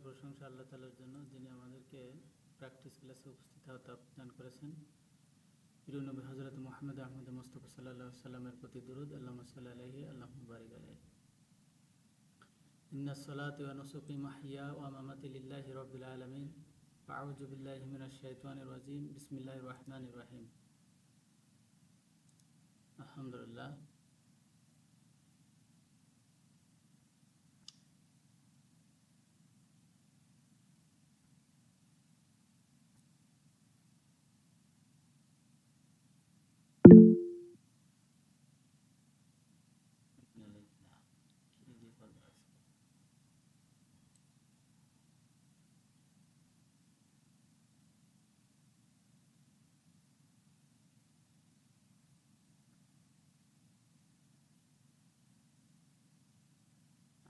প্রশংসা আল্লাহ তাআলার জন্য, যিনি আমাদেরকে প্র্যাকটিস ক্লাসে উপস্থিত হওয়ার তৌফিক দান করেছেন। প্রিয় নবী হযরত মুহাম্মদ আহমদ মুস্তাফা সাল্লাল্লাহু আলাইহি সাল্লামের প্রতি দুরূদ, আল্লাহুম্মা সাল্লি আলাইহি আল্লাহুম্মা বারিক আলাইহি। ইন্নাস সালাতি ওয়া নুসুকি মাহইয়া ওয়া মামাতি লিল্লাহি রাব্বিল আলামিন। আউযু বিল্লাহি মিনাশ শাইতানির রাজিম। বিসমিল্লাহির রহমানির রহিম। আলহামদুলিল্লাহ।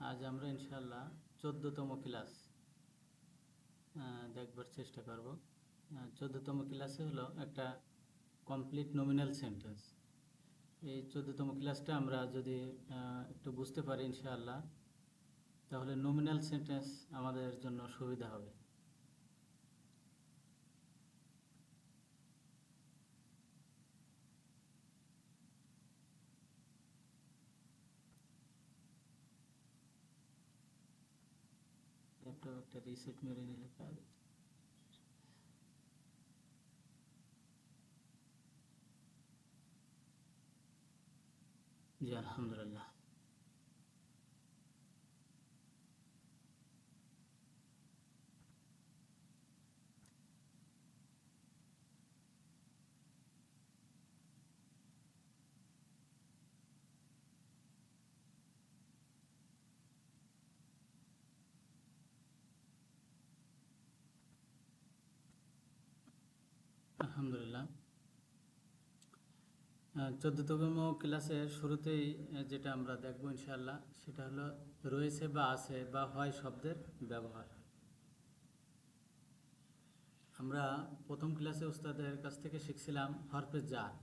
আজ আমরা ইনশাআল্লাহ 14তম ক্লাস দেখবার চেষ্টা করব। 14তম ক্লাসে হলো একটা কমপ্লিট নমিনাল সেন্টেন্স। এই 14তম ক্লাসটা আমরা যদি একটু বুঝতে পারি ইনশাআল্লাহ, তাহলে নমিনাল সেন্টেন্স আমাদের জন্য সুবিধা হবে। একটা রিসেট মেরে নিলে কাজ। জি আলহামদুলিল্লাহ। আলহামদুলিল্লাহ। 14তম ক্লাসের শুরুতেই যেটা আমরা দেখব ইনশাআল্লাহ, সেটা হলো রয়েছে বা আছে বা হয় শব্দের ব্যবহার। আমরা প্রথম ক্লাসে উস্তাদের কাছ থেকে শিখছিলাম হরফে জার।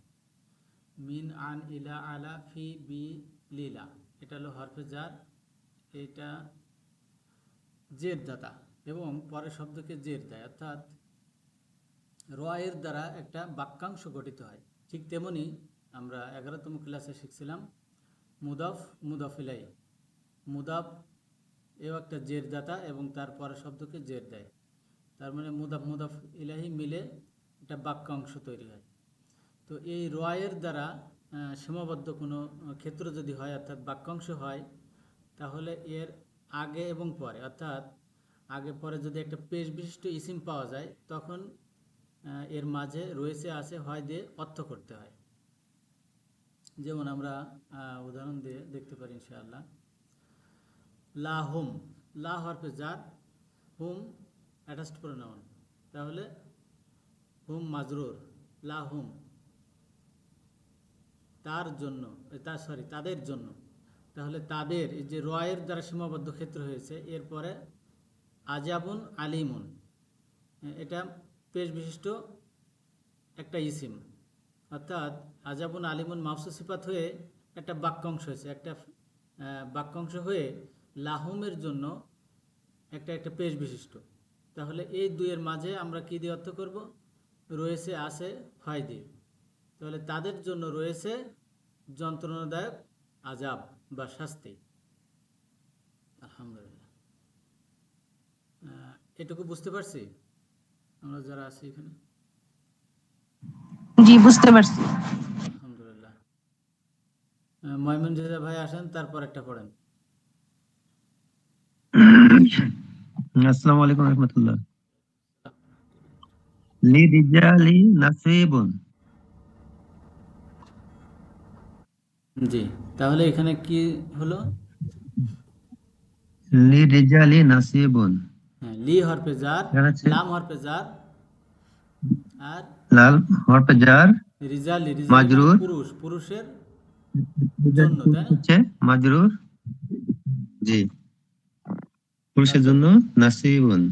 মিন, আন, ইলা, আলা, ফি, বি, লিলা, এটা হলো হরফে জার। এটা জের দাতা এবং পরের শব্দকে জের দেয়, অর্থাৎ রয়ের দ্বারা একটা বাক্যাংশ গঠিত হয়। ঠিক তেমনি আমরা 11তম ক্লাসে শিখছিলাম মুদাফ, মুদাফ ইলাইহি। মুদাফ এও একটা জের দাতা এবং তার পরের শব্দকে জের দেয়। তার মানে মুদাফ, মুদাফ ইলাইহি মিলে একটা বাক্যাংশ তৈরি হয়। তো এই রয়ের দ্বারা সীমাবদ্ধ কোনো ক্ষেত্র যদি হয়, অর্থাৎ বাক্যাংশ হয়, তাহলে এর আগে এবং পরে, অর্থাৎ আগে পরে যদি একটা পেশ বিশিষ্ট ইসিম পাওয়া যায়, তখন এর মাঝে রয়েছে আছে হয় দিয়ে অর্থ করতে হয়। যেমন আমরা উদাহরণ দিয়ে দেখতে পারি ইনশাআল্লাহ। লা হুম, লা হরফে জার, হুম অ্যাটাচড প্রোনাউন, তাহলে হুম মাজরুর। লা হুম, তার জন্য, তাদের জন্য। তাহলে তাদের, এই যে রয়ের দ্বারা সীমাবদ্ধ ক্ষেত্র হয়েছে, এরপরে আজাবুন আলিমুন, এটা পেশ বিশিষ্ট একটা ইসিম, অর্থাৎ আজাবুন আলিমুন মাফসুস সিফাত হয়ে একটা বাক্যাংশ হয়েছে, একটা বাক্যাংশ হয়ে লাহুমের জন্য একটা পেশ বিশিষ্ট। তাহলে এই দুইয়ের মাঝে আমরা কি দিয়ে অর্থ করব? রয়েছে আছে হয় দিয়ে। তাহলে তাদের জন্য রয়েছে যন্ত্রণাদায়ক আজাব বা শাস্তি। আলহামদুলিল্লাহ। এটুকু বুঝতে পারছি আমরা যারা আছি এখানে? জি বুঝতে পারছি। আলহামদুলিল্লাহ। ময়মনজিদা ভাই আসেন, তারপর একটা পড়েন। আসসালামু আলাইকুম রাহমাতুল্লাহ। লিরিজালি নাসিবুন। জি, তাহলে এখানে কি হলো? লিরিজালি নাসিবুন। হ্যাঁ, লি হরফে জার, লাম হরফে জার, আর লাল হরফে জার, রিজালি, রিজালি মানে মাজরুর, পুরুষ, পুরুষের জন্য, তাই না? হচ্ছে মাজরুর। জি, পুরুষের জন্য নাসিবুন,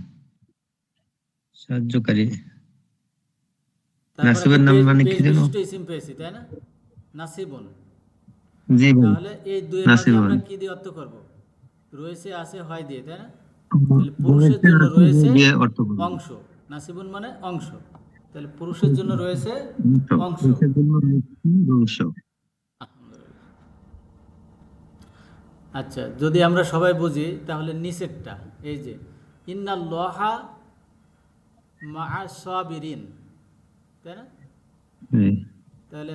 সাহায্যকারী। নাসিবের নাম মানে কি জানো? বিশিষ্ট ইসিম পেয়েছি, তাই না? নাসিবুন। জি ভাই, তাহলে এই দুইয়ের মাঝে আমরা নাসিবুন। কি দিয়ে অর্থ করব? রয়েছে আছে হয় দিয়ে, তাই না? তাহলে পুরুষের জন্য রয়েছে দিয়ে অর্থ করবে। অংশ, নাসিবুন মানে অংশ, তাহলে পুরুষের জন্য রয়েছে অংশ। পুরুষের জন্য রয়েছে অংশ। আচ্ছা, যদি আমরা সবাই বুঝি তাহলে নিচেরটা এই যে ইন্নাল্লাহা মাআ সাবিরিন, তাই না? জি। তাহলে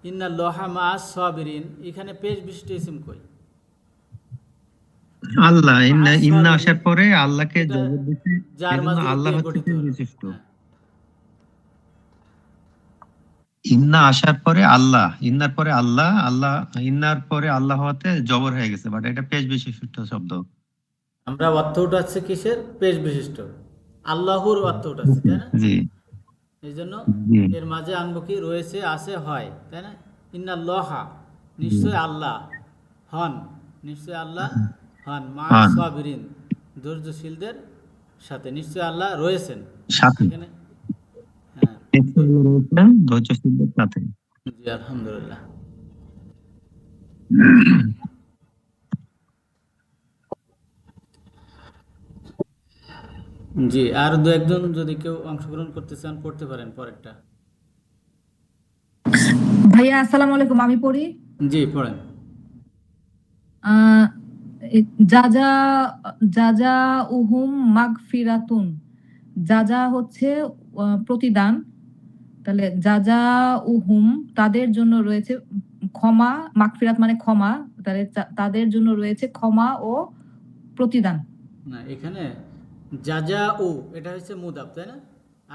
ইন্নাল্লাহা মাআ সাবিরিন, এখানে পেশ বিশিষ্ট ইসিম কই? আল্লাহ, ইন্না মাআ ইন্না সাবিরিন আসার পরে আল্লাহকে এটা জবর দিতে, যার এজন্য মাজরুর আল্লাহ দিয়ে হচ্ছে গঠিত হলো। বিশিষ্ট। হ্যাঁ, ইন্না আসার পরে আল্লাহ, ইন্নার পরে আল্লাহ, আল্লাহ ইন্নার পরে আল্লাহ হওয়াতে জবর হয়ে গেছে, বাট এটা পেশ বিশিষ্ট শব্দ। আমরা অর্থ উঠাচ্ছি কিসের? পেশ বিশিষ্ট, আল্লাহর অর্থ উঠাচ্ছি, তাই না? জি এই জন্য জি এর মাঝে আনবো কি? রয়েছে, আছে, হয়, তাই না? ইন্নাল্লাহা জি। নিশ্চয় আল্লাহ, হন নিশ্চয় আল্লাহ, হন মা হ্যাঁ, সাবিরিন ধৈর্যশীলদের সাথে, নিশ্চয় আল্লাহ রয়েছেন সাথে এখানে। হ্যাঁ, নিশ্চয়ই আল্লাহ রয়েছেন ধৈর্যশীলদের সাথে। জি আলহামদুলিল্লাহ। জি, আর দু একজন যদি কেউ অংশগ্রহণ করতে চান করতে পারেন পরেরটা। ভাইয়া আসসালামু আলাইকুম, আমি পড়ি। জি পড়েন। আহ, জাজা জাজা উহুম মাগফিরাতুন, জাজা হচ্ছে প্রতিদান, তাহলে জাজা উহুম তাদের জন্য রয়েছে ক্ষমা, মাগফিরাত মানে ক্ষমা, তাহলে তাদের জন্য রয়েছে ক্ষমা ও প্রতিদান। না, এখানে জাজা ও এটা হচ্ছে মুদাফ, তাই না?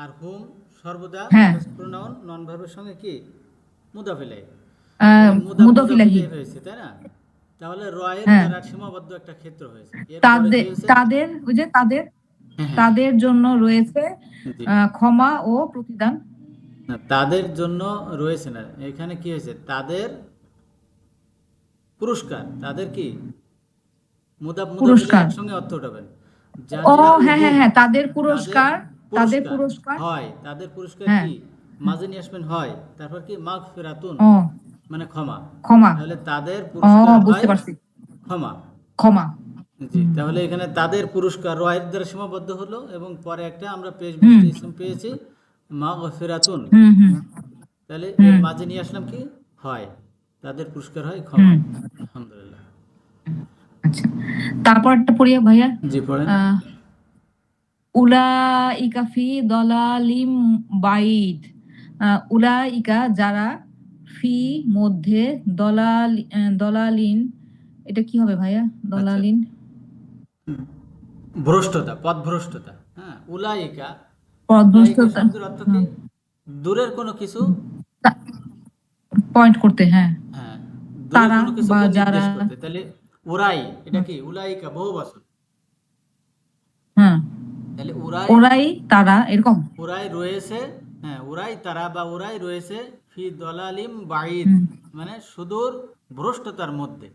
আর হুম সর্বদা হ্যাঁ, প্রোনাউন নন ভার্বের সঙ্গে কি মুদাফ ইলাইহি, তাহলে মুদাফ মুদাফ মুদাফ ইলাইহি। ইলাইহি হয়েছে, তাই না? তাহলে রয়ের হ্যাঁ, দ্বারা সীমাবদ্ধ একটা ক্ষেত্র হয়েছে। এরপরে কি তাদের হয়েছে? তাদের ওই যে তাদের হ্যাঁ হ্যাঁ তাদের জন্য রয়েছে জি, ক্ষমা ও প্রতিদান। না তাদের জন্য রয়েছে না, এখানে কি হয়েছে? তাদের পুরস্কার, তাদের কি মুদাফ মুদাফ ইলাইহি পুরস্কার, একসঙ্গে অর্থ উঠাবেন। ও জাজা হ্যাঁ উহুম হ্যাঁ হ্যাঁ, তাদের তাদের পুরস্কার, তাদের পুরস্কার পুরস্কার। হয়, তাদের পুরস্কার হ্যাঁ, কি? মাঝে নিয়ে আসবেন হয়, তারপর কি মাগফিরাতুন ও মানে ক্ষমা, ক্ষমা, তাহলে তাদের ও পুরস্কার বুঝতে হয় পারছি, ক্ষমা। ক্ষমা। জি, তাহলে এখানে তাদের পুরস্কার রয়ের দ্বারা সীমাবদ্ধ হলো, এবং পরে একটা আমরা পেশ হুম বৃষ্টি ইসম পেয়েছি মাগফিরাতুন, হুম হুম তাহলে এর হুম মাঝে নিয়ে আসলাম কি? হয়, তাদের পুরস্কার হয় ক্ষমা। হুম। আলহামদুলিল্লাহ। আচ্ছা, তারপরটা পড়িয়া ভাইয়া। জি পড়েন। আহ উলাইকা ফি দলালিম বাইদ, উলাইকা যারা, ফি মধ্যে, দলালিন, এটা কি হবে ভাইয়া? আচ্ছা, দলালিন ভ্রষ্টতা, পথভ্রষ্টতা। হ্যাঁ, উলাইকা, উলাইকা পদভ্রষ্টতা। শব্দের অর্থ কি? দূরের কোনো কিছু, পয়েন্ট করতে, হ্যাঁ, হ্যাঁ, দূরের তারা কোনো বা কিছুকে যারা। নির্দেশ করতে। তাহলে ওরাই, এটা কি? উলাইকা বহু বচন, হ্যাঁ, তাহলে ওরাই, ওরাই তারা এরকম। ওরাই রয়েছে, হ্যাঁ ওরাই তারা বা ওরাই রয়েছে ফি দলালিম বাইদ হুম, মানে সুদূর ভ্রষ্টতার মধ্যে।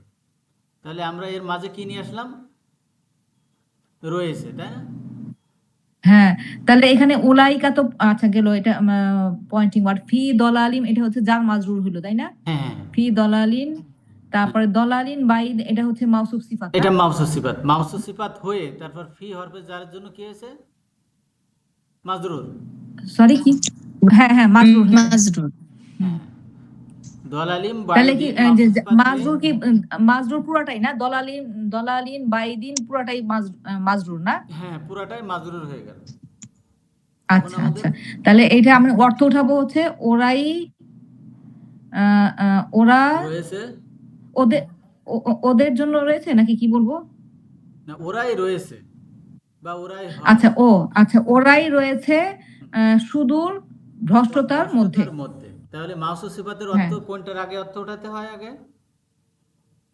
তাহলে আমরা এর মাঝে কি নিয়ে আসলাম? রয়েছে, তাই না? হ্যাঁ, তাহলে এখানে উলাইকা তো আচ্ছা গেল, এটা পয়েন্টিং ওয়ার্ড। ফি দলালিম এটা হচ্ছে জার মাজরুর হলো, তাই না? হ্যাঁ হ্যাঁ হ্যাঁ। ফি দলালিন, তারপরে দলালিন বাইদ এটা হচ্ছে মাউসুফ সিফাত না? এটা মাউসুস সিফাত, মাউসুস সিফাত হয়ে তারপর ফি হরফে যার জন্য কি হয়েছে? মাজরুর। সরি কি? হ্যাঁ হ্যাঁ, মাজরুর হয়েছে, হ্যাঁ। মাজরুর। হুম। হ্যাঁ, দলালিম তাহলে কি বাইদিন মাউসুস সিফাত হয়ে, মাজরুর কি মাজরুর পুরাটাই না? দলালিন দলালিন বাইদিন পুরাটাই মাজরুর না? হ্যাঁ পুরাটাই মাজরুর হয়ে গেল। এখন আচ্ছা আমাদের আচ্ছা, তাহলে এটা আমরা অর্থ উঠাবো হচ্ছে ওরাই, ওরা রয়েছে, ওদের ওদের জন্য রয়েছে, নাকি কি বলবো? না ওরাই রয়েছে বা ওরাই হয় আচ্ছা, আচ্ছা, ওরাই রয়েছে সুদূর ভ্রষ্টতার মধ্যে। পথভ্রষ্টতার মধ্যে। তাহলে মাউসুস সিফাতের অর্থ হ্যাঁ, কোনটার আগে অর্থ উঠাতে হয়? আগে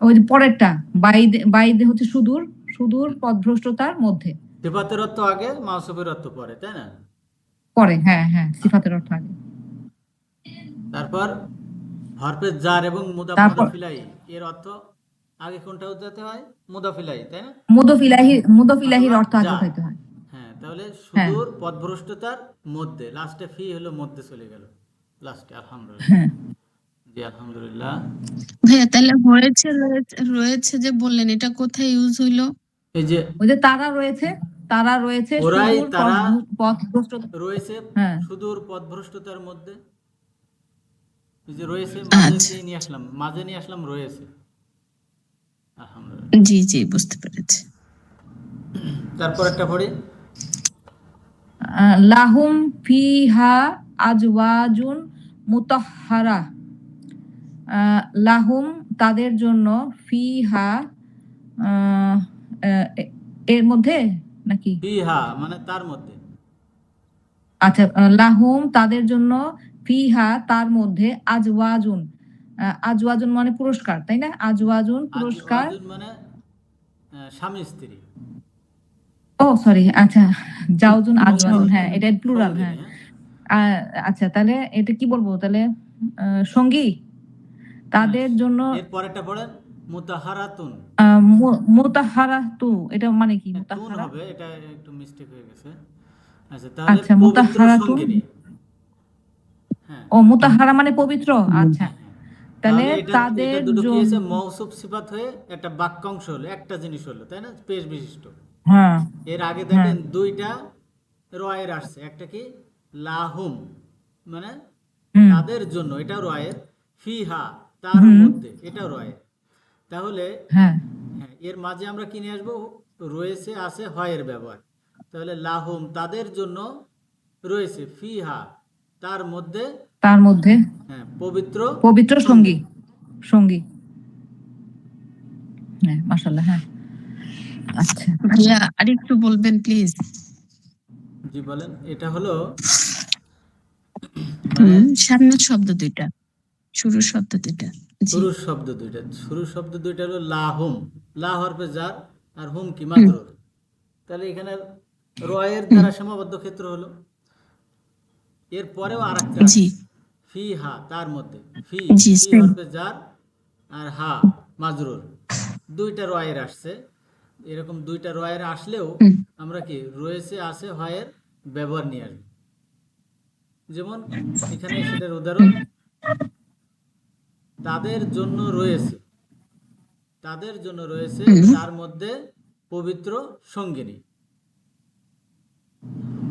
ওই যে পরেরটা, বাইদ, বাইদ হচ্ছে সুদূর, সুদূর পথভ্রষ্টতার মধ্যে। সিফাতের অর্থ আগে, মাউসুফের অর্থ পরে, তাই না? পরে, হ্যাঁ হ্যাঁ, সিফাতের অর্থ আগে। তারপর হরফে জার এবং মুদাফ তারপর মুদাফিলাই এর অর্থ আগে কোনটা উঠাতে হয়? মুদাফিলাই, তাই না? মুদফ ইলাহির অথবা অর্থ আগে জার। উঠাইতে হয়। হ্যাঁ, তাহলে হ্যাঁ সুদূর পথভ্রষ্টতার মধ্যে, লাস্টে ফি হলো মধ্যে চলে গেল লাস্টে। আলহামদুলিল্লাহ। হ্যাঁ। জি আলহামদুলিল্লাহ। ভাইয়া তাহলে হয়েছে রয়েছে রয়েছে যে বললেন, এটা কোথায় ইউজ হইলো? এই যে ওই যে তারা রয়েছে ওরাই সুদূর তারা পথভ্রষ্ট। রয়েছে হ্যাঁ সুদূর পথভ্রষ্টতার মধ্যে। এই যে রয়েছে মাঝে আচ্ছা, নিয়ে আসলাম, মাঝে নিয়ে আসলাম রয়েছে। আলহামদুলিল্লাহ। জি জি বুঝতে পেরেছি। তারপর একটা পড়ি। লাহুম ফিহা আজওয়াজুন মুতাহহারা। লাহুম তাদের জন্য ফিহা আহ, আহ, এ- এর মধ্যে নাকি? ফিহা মানে তার মধ্যে। আচ্ছা, লাহুম তাদের জন্য ফিহা তার মধ্যে আজওয়াজুন। আজওয়াজুন মানে পুরস্কার, তাই না? আজওয়াজুন পুরস্কার। আজওয়াজুন মানে স্বামী স্ত্রী, ও সরি, আচ্ছা, জাওজুন আচ্ছা, আজওয়াজুন, হ্যাঁ এটা প্লুরাল। সঙ্গিনী, হ্যাঁ হ্যাঁ। আচ্ছা, তাহলে এটা কি বলবো তাহলে? সঙ্গী তাদের জন্য। এর পরেরটা পড়েন মুতাহারাতুন। মুতাহারাতু, এটা মানে কি তুন মুতাহারা? হবে, এটা একটু মিস্টেক হয়ে গেছে। আচ্ছা, তাহলে আচ্ছা, পবিত্র মুতাহারাতুন। সঙ্গিনী। হ্যাঁ, ও মুতাহারা মানে পবিত্র, আচ্ছা। হ্যাঁ, হ্যাঁ। তাহলে তাহলে এটা তাদের এটা দুটো কি জন্য। হয়েছে? মৌসুফ সিফাত হয়ে একটা বাক্যাংশ হলো, একটা জিনিস হলো, তাই না? পেশ বিশিষ্ট। হ্যাঁ এর আগে হ্যাঁ দেখেন দুইটা রয়ের আসছে, একটা কি লাহুম মানে হুম তাদের জন্য, এটা রয়ের। ফিহা তার হুম মধ্যে, এটা রয়ের। তাহলে হ্যাঁ হ্যাঁ, এর মাঝে আমরা কি নিয়ে আসবো? রয়েছে আছে হয়ের ব্যবহার। তাহলে লাহুম তাদের জন্য রয়েছে, ফিহা তার মধ্যে, তার মধ্যে হ্যাঁ পবিত্র পবিত্র সঙ্গী। সঙ্গী। হ্যাঁ মাশাআল্লাহ, হ্যাঁ আচ্ছা। ভাইয়া আরেকটু বলবেন প্লিজ? জি বলেন। এটা হলো মানে সামনের শব্দ দুইটা, শুরুর শব্দ দুইটা। জি। শুরুর শব্দ দুইটা। শুরুর শব্দ দুইটা হলো লাহুম, লা হরফে জার, আর হুম কি হুম মাজরুর। তাহলে এখানে রয়ের হুম দ্বারা সীমাবদ্ধ ক্ষেত্র হলো। এর পরেও আরেকটা জি আছে, ফি হা তার মধ্যে। ফি জি ফি সেম। হরফে জার আর হা মাজরুর। দুইটা রয়ের আসছে। এরকম দুইটা রয়ের আসলেও হুম আমরা কি রয়েছে আছে হয়ের ব্যবহার নিয়ে আসবো। যেমন এখানে সেটার উদাহরণ, হুম তাদের জন্য রয়েছে, তাদের জন্য রয়েছে হুম তার মধ্যে পবিত্র সঙ্গিনী।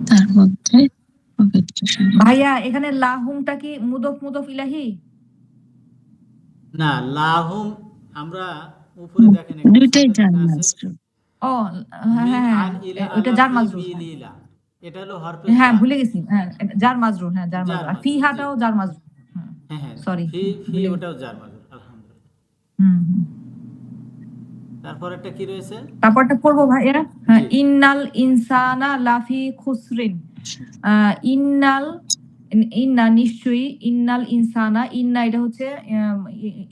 তার মধ্যে পবিত্র সঙ্গী। ভাইয়া এখানে লাহুমটা কি মুদফ ইলাহি? না, লাহুম আমরা উপরে দেখেন একটু দুইটাই সাথে জান লেখা আছে মাস্টার। ও হ্যাঁ মিন হ্যাঁ হ্যাঁ, আন ইলা ওইটা আলা জার ফি মাজরুর, বি হ্যাঁ। লীলা। এটা হলো হরফে হ্যাঁ জার, ভুলে গেছি, হ্যাঁ এটা জার মাজরুর, হ্যাঁ জার জার মাজরুর, আর মাজরুর, জি। ফিহাটাও জার মাজরুর। হ্যাঁ হ্যাঁ, হ্যাঁ, সরি, ফি ফি ভুলে গেছি। ওটাও জার মাজরুর। আলহামদুলিল্লাহ। হুম। তারপর একটা কি রয়েছে? তারপরটা পড়বো ভাইয়া। হ্যাঁ, জি, ইন্নাল ইনসানা লাফি খুসরিন। ইন্নাল, ইন্না নিশ্চয়ই, ইন্নাল ইনসানা, ইন্না এটা হচ্ছে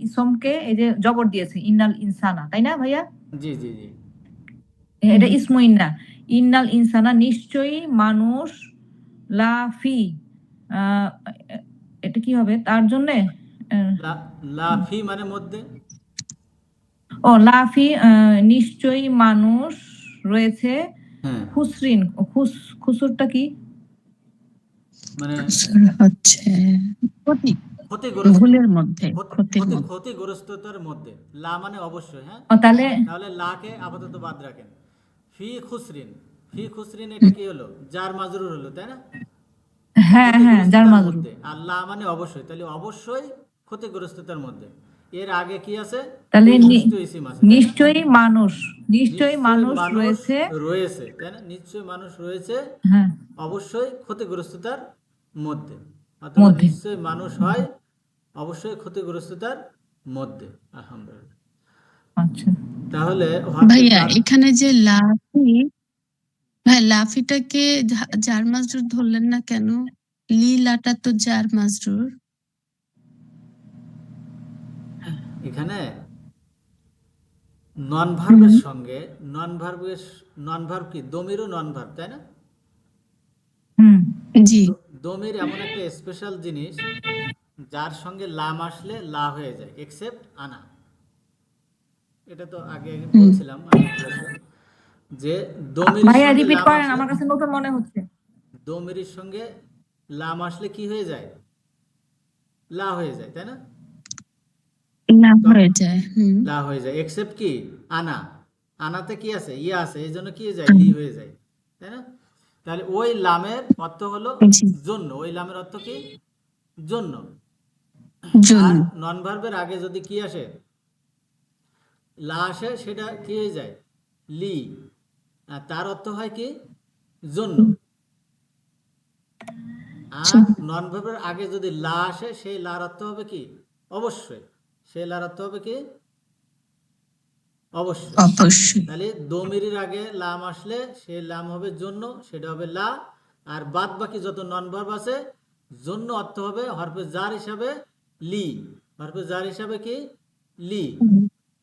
ইসমকে এই যে জবর দিয়েছে, ইন্নাল ইনসানা, তাই না ভাইয়া? জি, জি, জি। এটা ইসমু ইন্না। ইন্নাল ইনসানা নিশ্চয়ই মানুষ, লাফি আহ, এটা কি হবে তার জন্যে? আহ, লা লা ফি মানে মধ্যে। ও লাফি নিশ্চয়ই মানুষ রয়েছে হ্যাঁ, খুসরিন। খুসুরটা কি? মানে হচ্ছে ক্ষতি, ক্ষতিগ্রস্ত, ভুলের মধ্যে, ক্ষতির মধ্যে। ক্ষতিগ্রস্ততার মধ্যে। লা মানে অবশ্যই, হ্যাঁ। ও তাহলে তাহলে লাকে আপাতত বাদ রাখেন। ফি খুসরিন, ফি খুসরিন এটা কি হলো? জার মাজরুর হলো, তাই না? হ্যাঁ হ্যাঁ জার ক্ষতিগ্রস্ততার মাজরুর। মধ্যে। আর লা মানে অবশ্যই, তাহলে অবশ্যই ক্ষতিগ্রস্ততার মধ্যে। এর আগে কি আছে? তাহলে নির্দিষ্ট ইসিম আছে, তাই না? নিশ্চয়ই মানুষ, নিশ্চয়ই নিশ্চয় মানুষ মানুষ রয়েছে। রয়েছে, তাই না? নিশ্চয় মানুষ রয়েছে হ্যাঁ অবশ্যই ক্ষতিগ্রস্ততার মধ্যে, অথবা মধ্যে। নিশ্চয় মানুষ হয় অবশ্যই ক্ষতিগ্রস্ততার মধ্যে। আলহামদুলিল্লাহ। আচ্ছা, তাহলে হরফে ভাইয়া জার, এখানে যে লাফি, ভাই লাফিটাকে জার মাজরুর ধরলেন না কেন? লীলাটা তো জার মাজরুর। এখানে নন হুম ভার্বের সঙ্গে, নন ভার্ব কি দমিরও নন ভার্ব, তাই না? হুম জি দমির এমন একটা স্পেশাল জিনিস যার সঙ্গে লাম আসলে লা হয়ে যায়, এক্সেপ্ট আনা। এটা তো আগে হুম বলছিলাম আগের ক্লাসে, যে দমিরের ভাইয়া সঙ্গে রিপিট লাম করেন, আসলে, আমার কাছে নতুন মনে হচ্ছে। দমিরের সঙ্গে লাম আসলে কি হয়ে যায়? লা হয়ে যায়, তাই না? না তো হয়ে যায়। হুম লা হয়ে যায়, এক্সেপ্ট কি আনা। আনাতে কি আছে, ইয়া আছে, এই জন্য কি হয়ে যায়, লি হয়ে যায়, তাই না? তাহলে ওই লামের অর্থ হলো জি, জন্য, ওই লামের অর্থ কি, জন্য। জন্য। আর নন ভার্বের আগে যদি কি আসে, লা আসে, সেটা কি হয়ে যায়, লি। আর তার অর্থ হয় কি, জন্য। জি, আর নন ভার্বের আগে যদি লা আসে, সেই লার অর্থ হবে কি, অবশ্যই। সেই লার অর্থ হবে কি, অবশ্যই। অবশ্যই। তাহলে দমিরের আগে লাম আসলে সে লাম হবে জন্য, সেটা হবে লা। আর বাদ বাকি যত নন ভার্ব আছে, জন্য অর্থ হবে হরফে জার হিসাবে লি। হরফে জার হিসাবে কি, লি।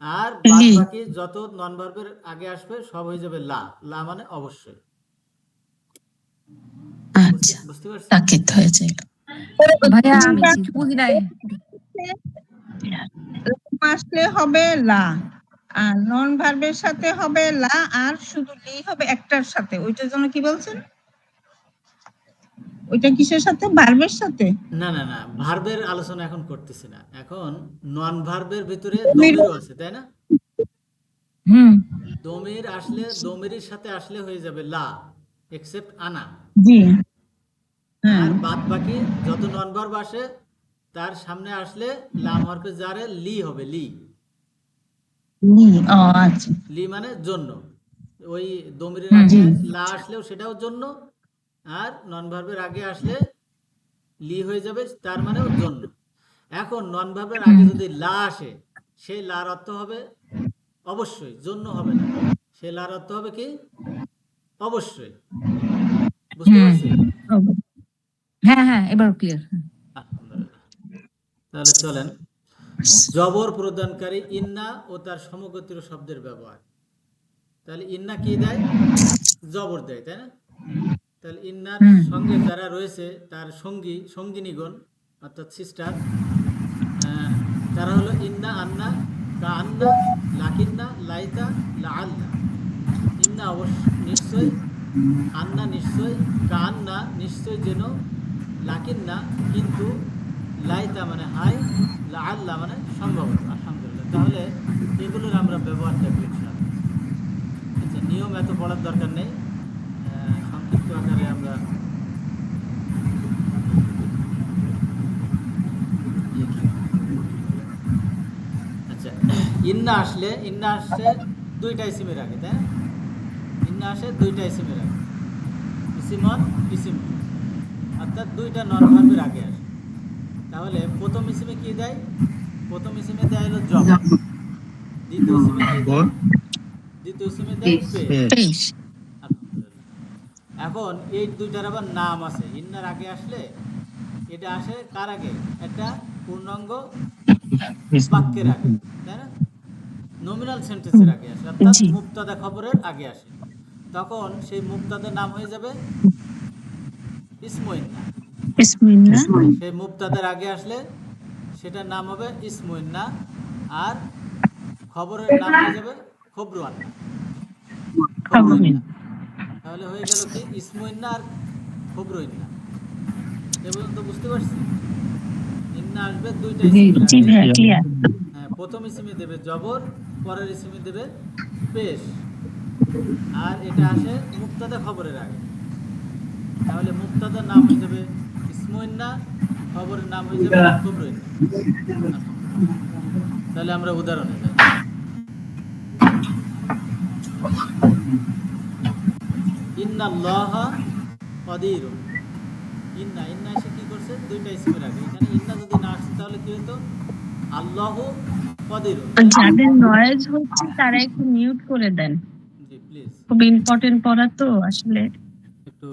আর বাদ লি। বাকি যত নন ভার্বের আগে আসবে সব হয়ে যাবে লা। লা মানে অবশ্যই। আচ্ছা, বুঝতে পারছি? তাকিদ হয়ে যায়। ভাইয়া আমি জি, কিছু বুঝি নাই। আসলে হবে লা, আর নন ভার্বের সাথে হবে লা, আর শুধু লি হবে একটার সাথে। ওইটার জন্য কি বলছেন, ওইটা কিসের সাথে, ভার্বের সাথে? না না না, ভার্বের আলোচনা এখন করতেছি না, এখন নন ভার্বের ভিতরে দমির। দমিরও আছে, তাই না? হুম। দমির আসলে, দমিরের সাথে আসলে হয়ে যাবে লা, এক্সেপ্ট আনা। জি, হ্যাঁ, আর বাদ বাকি যত নন ভার্ব আসে, তার সামনে আসলে লাম হরফে জারে লি হবে, লি। লি। ও আচ্ছা। লি মানে জন্য। ওই দমিরের হুম আগে জি, লা আসলেও সেটাও জন্য, আর নন ভার্বের আগে আসলে লি হয়ে যাবে, তার মানেও জন্য। এখন নন ভার্বের আগে হুম যদি লা আসে, সেই লার অর্থ হবে অবশ্যই, জন্য হবে না। সেই লার অর্থ হবে কি, অবশ্যই। বুঝতে হুম। পারছি? হ্যাঁ হ্যাঁ, এবার ক্লিয়ার। আলহামদুলিল্লাহ। তাহলে চলেন, জবর প্রদানকারী ইন্না ও তার সমগোত্রীয় শব্দের ব্যবহার। তাহলে ইন্না কি দেয়, জবর দেয়, তাই না? তাহলে ইন্নার হুম সঙ্গে যারা রয়েছে, তার সঙ্গী সঙ্গিনীগণ, অর্থাৎ সিস্টার, তারা হলো ইন্না, আন্না, কা আন্না, লাকিন্না, লাইতা, লা আল্লাহ। ইন্না অবশ্য নিশ্চয়, আন্না নিশ্চয়, কা আন্না নিশ্চয় যেন, লাকিন্না কিন্তু, লাইতা মানে হাই, লা আল্লাহ মানে সম্ভবত। আলহামদুলিল্লাহ। তাহলে এগুলোর আমরা ব্যবহার দেখব ইনশাআল্লাহ। আচ্ছা, নিয়ম এত পড়ার দরকার নেই, সংক্ষিপ্ত আকারে আমরা লিখি। আচ্ছা, ইন্না আসে দুইটা ইসিমের আগে, তাই না? ইন্না আসে দুইটা ইসিমের আগে, ইসিমন, ইসিমন, অর্থাৎ দুইটা নন ভার্বের আগে আসে। তাহলে প্রথম ইসিমে কি দেয়, প্রথম ইসিমে দেয় হলো জবর। দ্বিতীয় ইসিমে কি দেয়, দ্বিতীয় ইসিমে দেয় পেশ। পেশ। পেশ। আলহামদুলিল্লাহ। এখন এই দুইটার আবার নাম আছে, ইন্নার আগে আসলে এটা আসে কার আগে, একটা পূর্ণাঙ্গ বাক্যের আগে, তাই না? নমিনাল সেন্টেন্সের আগে আসে, অর্থাৎ জি, মুবতাদা খবরের আগে আসে। তখন সেই মুবতাদার নাম হয়ে যাবে ইসমুইন্না। বিসমিল্লাহ। সেই মুবতাদার আগে আসলে সেটার নাম হবে ইসমুইন্না, আর খবরের নাম হয়ে যাবে খবরুয়ান্না, খবরের। খবরুইন্না। তাহলে হয়ে গেল কি, ইসমুইন্না আর খবরুইন্না। এ পর্যন্ত বুঝতে পারছি? ইন্না আসবে দুইটা ইসিমের জি আগে। ভাইয়া, ক্লিয়ার। হ্যাঁ, প্রথম ইসিমে দেবে জবর, পরের ইসিমে দেবে পেশ। আর এটা আসে মুক্তাদা খবরের আগে। তাহলে মুক্তাদার নাম হয়ে যাবে ইসমুইন্না, খবরের নাম হয়ে যাবে খবরুইন্না। আলহামদুলিল্লাহ। তাহলে আমরা উদাহরণে যাই। ইন্নাল্লাহা কাদিরুন। ইন্না, ইন্না এসে কি করছে, দুইটা ইসিমের আগে। এখানে ইন্না যদি না আসতো তাহলে কি হতো, আল্লাহু কাদিরুন, তাই না? যাদের নয়েজ হচ্ছে তারা একটু মিউট করে দেন। জি প্লিজ, খুব ইম্পর্টেন্ট পড়া তো আসলে। একটু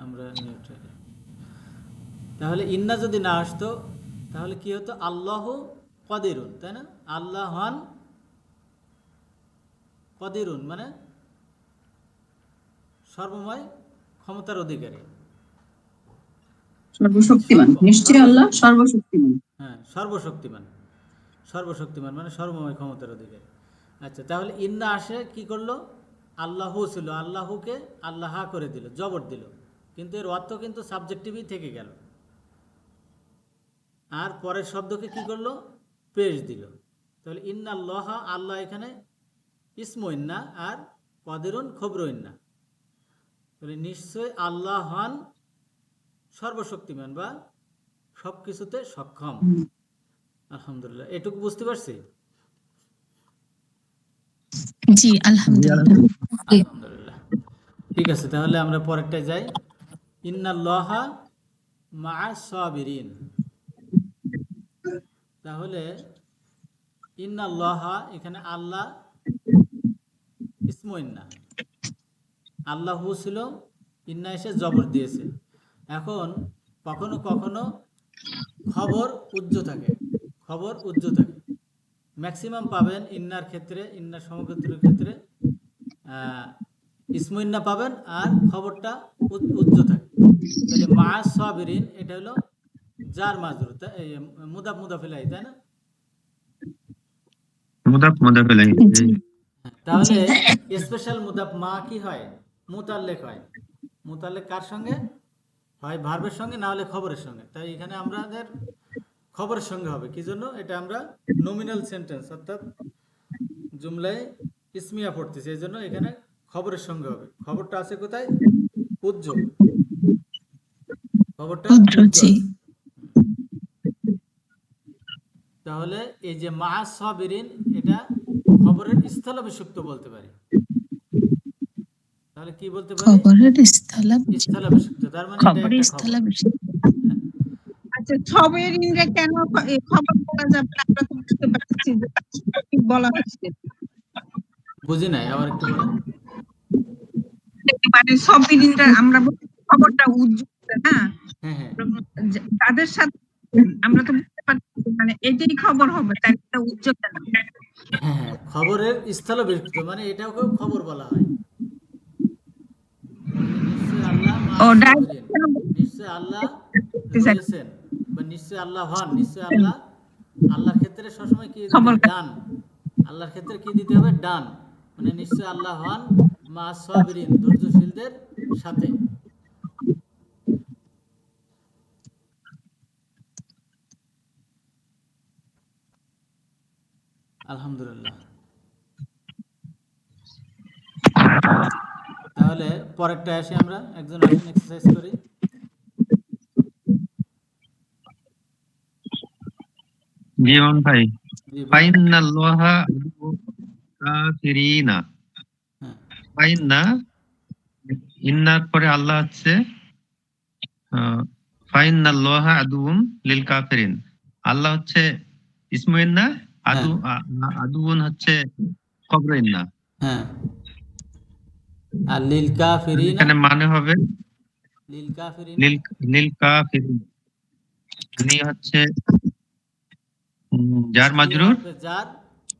আমরা মিউট রাখি। তাহলে ইন্না যদি না আসতো তাহলে কি হতো, আল্লাহু কাদিরুন, তাই না? আল্লাহ হন কাদিরুন মানে সর্বময় ক্ষমতার অধিকারী, সর্বশক্তিমান, নিশ্চয়ই আল্লাহ সর্বশক্তিমান। হ্যাঁ, সর্বশক্তিমান। সর্বশক্তিমান মানে সর্বময় ক্ষমতার অধিকারী। আচ্ছা, তাহলে ইন্না আসে কি করলো, আল্লাহু ছিল, আল্লাহুকে আল্লাহা করে দিল, জবর দিল, কিন্তু এর অর্থ কিন্তু সাবজেক্টিভই থেকে গেল। আর পরের শব্দকে কি করলো, পেশ দিল। তাহলে ইন্নাল্লাহা, আল্লাহ এখানে ইসমইন্না আর কদিরুন খবরইন্না। তাহলে নিশ্চয় আল্লাহ হন সর্বশক্তিমান বা সবকিছুতে সক্ষম। আলহামদুলিল্লাহ, এটুকু বুঝতে পারছি। জি আলহামদুলিল্লাহ। আলহামদুলিল্লাহ, ঠিক আছে। তাহলে আমরা পরেরটায় যাই। ইন্নাল্লাহা মা'আস সাবিরিন। তাহলে ইন্নাল্লাহা, এখানে আল্লাহ ইসমইন্না, আল্লাহু ছিল, ইন্না এসে জবর দিয়েছে। এখন কখনো কখনো খবর উজ্জ থাকে, খবর উজ্জ থাকে। ম্যাক্সিমাম পাবেন ইন্নার ক্ষেত্রে, ইন্নার সমগোত্রের ক্ষেত্রে ইসমইন্না পাবেন আর খবরটা উজ্জ থাকে। তাহলে মা'আস সাবিরিন এটা হলো জার মাজরুর, মুদাফ মুদাফ ইলাইহি, তাই না? মুদাফ মুদাফ ইলাইহি। জি তাহলে স্পেশাল মুদাফ মা কি হয়? মুতাল্লিক হয়। মুতাল্লিক কার সঙ্গে হয়? ভার্বের সঙ্গে, না হলে খবরের সঙ্গে। তাই এখানে আমাদের খবরের সঙ্গে হবে। কি জন্য? এটা আমরা নমিনাল সেন্টেন্স অর্থাৎ জুমলায় ইসমিয়া পড়তেছি, এই জন্য এখানে খবরের সঙ্গে হবে। খবরটা আছে কোথায়? উজ্জ, খবরটা উজ্জ্বল, উজ্জ জি। আছে। তাহলে এই যে মা'আস সাবিরিন, এটা খবরের স্থলাভিষিক্ত বলতে পারি। তাহলে কি বলতে পারি? খবরের স্থলাভিষিক্ত। স্থলাভিষিক্ত, তার মানে এটা খবরের একটা খবর। স্থলাভিষিক্ত। আচ্ছা, ছবেরিনরে কেন খবর বলা যাবে না? আমরা তো বুঝতে পারছি যে কি বলা হচ্ছে। বুঝি নাই, আবার একটু বলেন। মানে ছবেরিনরা আমরা বলছি খবরটা উজ্জ্বল না, হ্যাঁ হ্যাঁ তাদের সাথে আমরা তো বুঝতে পারছি যে মানে এটাই খবর হবে, তাই এটা উজ্জ্বল না। হ্যাঁ হ্যাঁ, খবরের স্থলাভিষিক্ত মানে এটাকেও খবর বলা হয়। নিশ্চয় আল্লাহ ও মা'আস ডাইরেক্ট সাবিরিন, নিশ্চয় আল্লাহ রয়েছেন, বা নিশ্চয় আল্লাহ হন, নিশ্চয় আল্লাহ। আল্লাহর ক্ষেত্রে সবসময় কি দিতে খবর হবে? ডান। আল্লাহর ক্ষেত্রে কি দিতে হবে? ডান। মানে নিশ্চয় আল্লাহ হন মা'আস সাবিরিন, ধৈর্যশীলদের সাথে। আলহামদুলিল্লাহ। তাহলে পরেরটা আসি, আমরা একজন আসেন এক্সারসাইজ করি। জীবন ভাই, জি বলেন। ফাইন্নাল্লাহা আদুউল কাফিরিনা। হ্যাঁ ফাইন্না, ইন্নার পরে আল্লাহ হচ্ছে ফাইন্নাল্লাহা আদুউম লিল কাফিরিন। আল্লাহ হচ্ছে ইসমু ইন্না, হ্যাঁ আদুউন হচ্ছে খবর ইন্না। হ্যাঁ। আর লিল কাফিরিনা, এখানে মানে হবে লিল কাফিরিনা লিল লিল কাফিরিন। লি হচ্ছে জার লি মাজরুর, হরফে জার,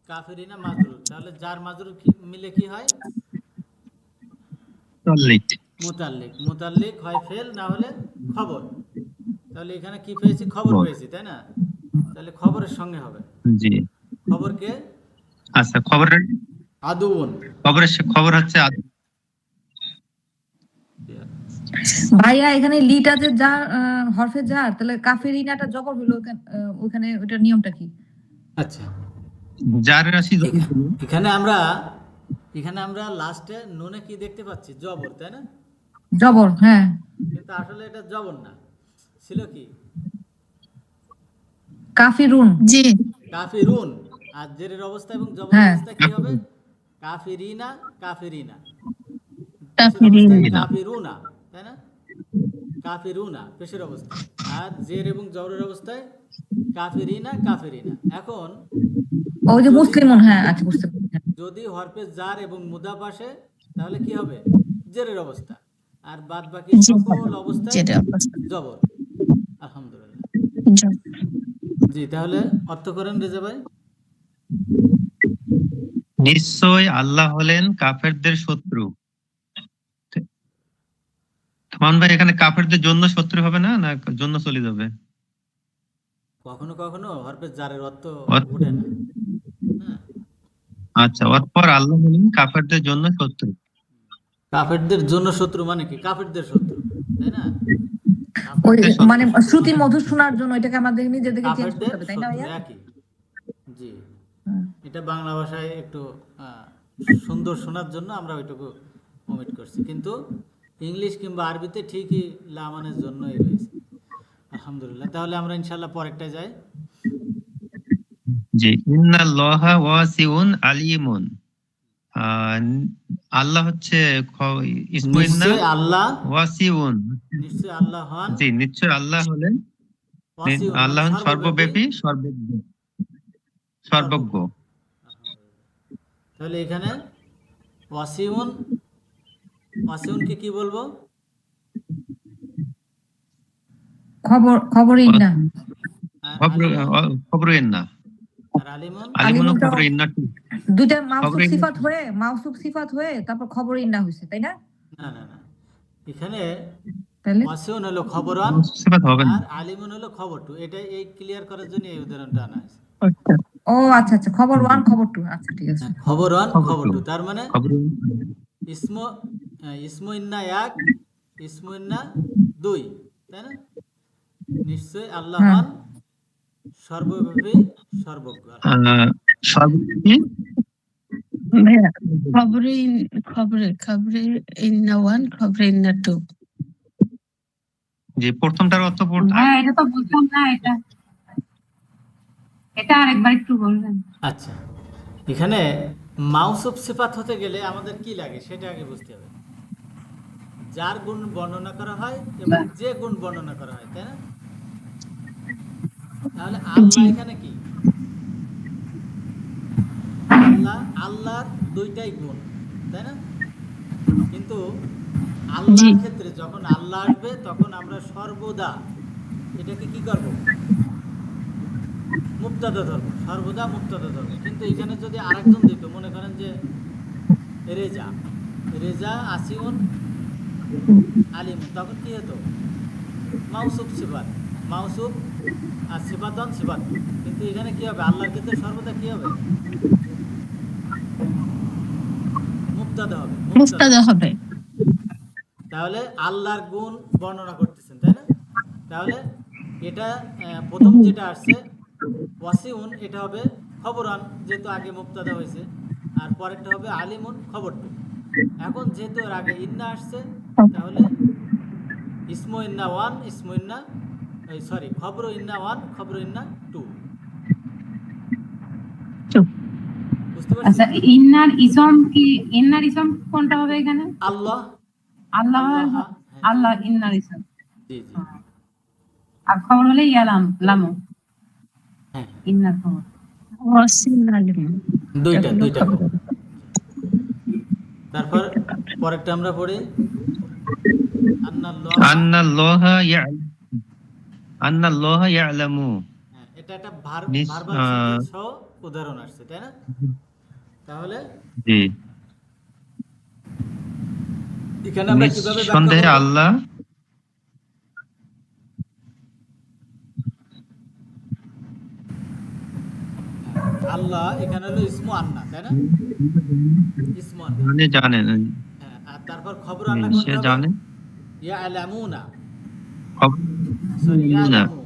কাফিরিনা মাজরুর। তাহলে জার মাজরুর মিলে কি হয়? মুতাল্লিক। মুতাল্লিক। মুতাল্লিক হয় ফেল, না হলে খবর। তাহলে এখানে কি পেয়েছি? খবর পেয়েছি, তাই না? তাহলে খবরের সঙ্গে হবে। জি। খবরকে আচ্ছা, খবরের আদুউন। খবর হচ্ছে ভাইয়া এখানে লিটা যে যা হরফে যার, তাহলে কাফেরিনাটা জবর হলো ওখানে, ওটার নিয়মটা কি? আচ্ছা, জার রাশি এখানে আমরা লাস্টে নুনে কি দেখতে পাচ্ছি? জবর, তাই না? জবর, হ্যাঁ। কিন্তু আসলে এটা জবর না, ছিল কি? কাফিরুন। জি কাফিরুন। আর জেরের অবস্থা এবং জবর হ্যাঁ। অবস্থা কি হবে? কাফিরিনা, কাফিরিনা। কাফিরিনা। কাফিরুনা, তাই না? কাফিরুনা পেশের অবস্থায়, আর জের এবং জবরের অবস্থায় কাফিরিনা, কাফিরিনা। এখন ওই যে মুসলিমুন, হ্যাঁ আচ্ছা বুঝতে পারছি। যদি হরফে জার এবং মুদাফ আসে, তাহলে কি হবে? জেরের অবস্থা। আর বাদ বাকি জি। সকল অবস্থায় যেটা অবস্থা। জবর। আলহামদুলিল্লাহ। জি। জি, তাহলে অর্থ করেন রেজা ভাই। নিশ্চয় আল্লাহ হলেন কাফেরদের শত্রু। তখন ভাই এখানে কাফেরদের জন্য শত্রু হবে না, না জন্য চলে যাবে? কখনো কখনো হরফে জারের অর্থ অর্থ- ওঠে না। হ্যাঁ, আচ্ছা, অতঃপর আল্লাহ হলেন কাফেরদের জন্য শত্রু। কাফেরদের জন্য শত্রু মানে কি? কাফেরদের শত্রু, তাই না? ওই কাফেরদের শত্রু, মানে শ্রুতি মধুর শোনার জন্য এটাকে আমাদের নিজেদেরকে চেঞ্জ করতে কাফেরদের হবে, তাই না শত্রু ভাইয়া? একই। জি, হুম। এটা বাংলা ভাষায় একটু সুন্দর শোনার জন্য আমরা ওইটুকু ওমিট করছি, কিন্তু ইংলিশ কিংবা আরবিতে ঠিকই লামানের জন্যই রয়েছে। আলহামদুলিল্লাহ, তাহলে আমরা ইনশাল্লাহ পরেরটা যাই। জি, ইন্নাল্লাহা ওয়াসিউন আলিমুন। আল্লাহ হচ্ছে ইসমু ইন্না নিশ্চয় আল্লাহ, ওয়াসিউন। নিশ্চয় আল্লাহ হন জি, নিশ্চয় আল্লাহ হলেন, ওয়াসিউন, আল্লাহ মানে হন সর্বব্যাপী, সর্বজ্ঞ, সর্বজ্ঞ। তাহলে এখানে ওয়াসিউন, ওয়াসিউনকে কি বলবো? খবর ইন্না। খবর ইন্না, আর আলিমুন, আলিমুন আলিমুন তো খবর ইন্না। দুইটা খবর মাউসুফ সিফাত হয়ে তারপর খবর ইন্না হয়েছে, তাই না? না না না, এখানে তাহলে ওয়াসিউন হলো খবরান সিফাত হবে না। আর আলিমুন হলো খবর টু। এটা এই ক্লিয়ার করার জন্য এই উদাহরণটা আনা হয়েছে। ও আচ্ছা আচ্ছা, খবর 1 খবর 2, আচ্ছা ঠিক আছে। খবর 1 খবর খবর two। 2, তার মানে খবর ইসমু ইন্না 1, ইসমু ইন্না 2, তাই না? নিশ্চয় আল্লাহ হ্যাঁ। হন সর্বব্যাপী, সর্বজ্ঞ। সর্বব্যাপী। ভাইয়া, খবরে ইন্না 1, খবরে ইন্না 2। যে প্রথমটার অর্থ হ্যাঁ, এটা তো বুঝলাম না। এটা আরেকবার একটু বলবেন। আচ্ছা, এখানে মাউসুফ সিফাত হতে গেলে আমাদের কি লাগে সেটা আগে বুঝতে হবে। যার গুণ বর্ণনা করা হয় এবং যে গুণ বর্ণনা করা হয়, তাই না? তাহলে আল্লাহ এখানে কি? আল্লাহর দুইটাই গুণ, তাই না? কিন্তু আল্লাহর ক্ষেত্রে যখন আল্লাহ আসবে তখন আমরা সর্বদা এটাকে কি করব? মুক্তাদা ধরবো, সর্বদা মুক্তাদা ধরবো। কিন্তু এখানে যদি আরেকজন দিত, মনে করেন যে রেজা আসিউন আলিমুন, তখন কি হতো? মাউসুফ সিফাত, মাউসুফ আর সিফাতন সিফাত। কিন্তু এখানে কি হবে? আল্লাহর ক্ষেত্রে সর্বদা কি হবে? মুক্তাদা হবে, মুক্তাদা হবে। তাহলে আল্লাহর গুণ বর্ণনা করতেছেন, তাই না? তাহলে এটা প্রথম যেটা আসছে ওয়াসিউন, এটা হবে খবরান, যেহেতু আগে মুক্তাদা হয়েছে, আর পরেরটা হবে আলিমুন খবর টু। এখন যেহেতু এর আগে ইন্না আসছে, তাহলে ইসমু ইন্না 1, ইসমু ইন্না খবর ইন্না 1, খবর ইন্না 2। বুঝতে পারছেন? আচ্ছা, ইন্নার ইসম কোনটা হবে এখানে? আল্লাহ, আল্লাহ, হ্যাঁ, আল্লাহ ইন্নার ইসম। জি জি, আর খবর হলে লামু, হ্যাঁ, ইন্নার খবর। ওয়াসিউন আলিমুন, দুইটা খবর। তারপর পরেরটা আমরা পড়ি, আন্নাল্লাহা ইয়ালামু। এটা একটা ভার্বাল সেন্টেন্স সহ উদাহরণ আসছে, তাই না? তাহলে জি, এখানে আমরা কিভাবে ব্যাখ্যা নিঃসন্দেহে করব? আল্লাহ আল্লাহ এখানে হলো ইসমু আন্না, তাই না? ইসমু আন্না, জানেন, হ্যাঁ। আর তারপর খবর আন্না কোনটা সে হবে? জানে, ইয়ালামুনা,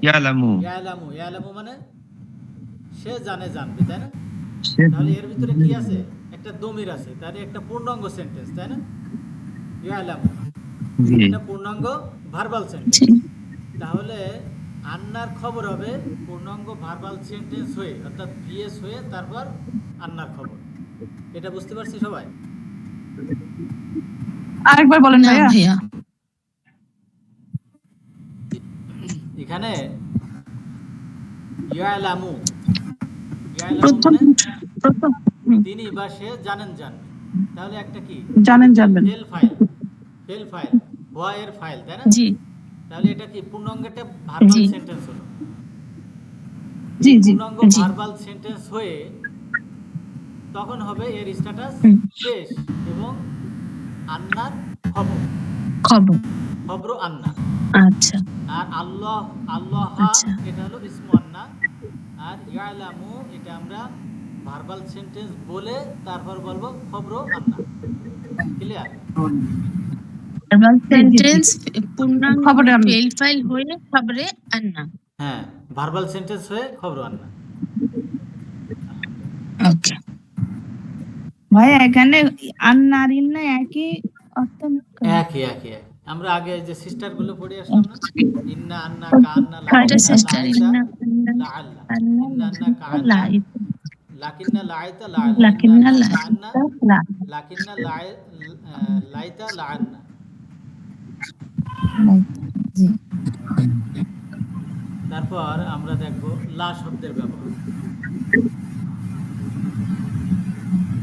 ইয়ালামু, ইয়ালামু মানে সে জানবে, তাই না? তাহলে এর ভিতরে কি আছে? একটা দমির আছে, তার একটা পূর্ণাঙ্গ সেন্টেন্স, তাই না? ইয়ালামু, এটা পূর্ণাঙ্গ ভার্বাল সেন্টেন্স। তাহলে আন্নার খবর হবে পূর্ণাঙ্গ ভার্বাল সেন্টেন্স হয়ে, অর্থাৎ ভিএস হয়ে তারপর আন্নার খবর। এটা বুঝতে পারছি সবাই? আরেকবার বলেন না ভাইয়া। এখানে ইয়ালামু প্রথম মানে তিনি বা সে জানবে। তাহলে একটা কি জানবেন ফেল ফাইল হোয়া এর ফাইল, তাই না? জি, তাহলে এটা কি পূর্ণাঙ্গ একটা ভার্বাল সেন্টেন্স হলো। পূর্ণাঙ্গ ভার্বাল সেন্টেন্স হয়ে তখন হবে এর স্ট্যাটাস শেষ এবং আন্নার খবর আন্না। আচ্ছা, আর আল্লাহ এটা হলো ইসমু আন্না। আর ইয়ালামু এটা আমরা ভার্বাল সেন্টেন্স বলে তারপর বলবো খবর আন্না। ক্লিয়ার? ভার্বাল সেন্টেন্স পূর্ণাঙ্গ ফেল ফাইল হয়ে খবরে আন্না। হ্যাঁ, ভার্বাল সেন্টেন্স হয়ে খবর আন্না। ওকে। ভাইয়া এখানে আন্নার ইন্না একই অর্থ একই একই একই। আমরা আগে যে সিস্টার গুলো পড়ে আসলাম না, ইন্না আন্না কান্না কাটা লাকিন্না সিস্টার লাআইতা ইন্না লাআল্লা, আন্না ইন্না আন্না কান্না লাইত লাকিন্না লাআইতা লাআল্লা, ইন্না লাকিন্না আন্না লাইত কান্না লা লাকিন্না লাইতা লাআন্না। জি তারপর আমরা দেখব লা শব্দের ব্যবহার।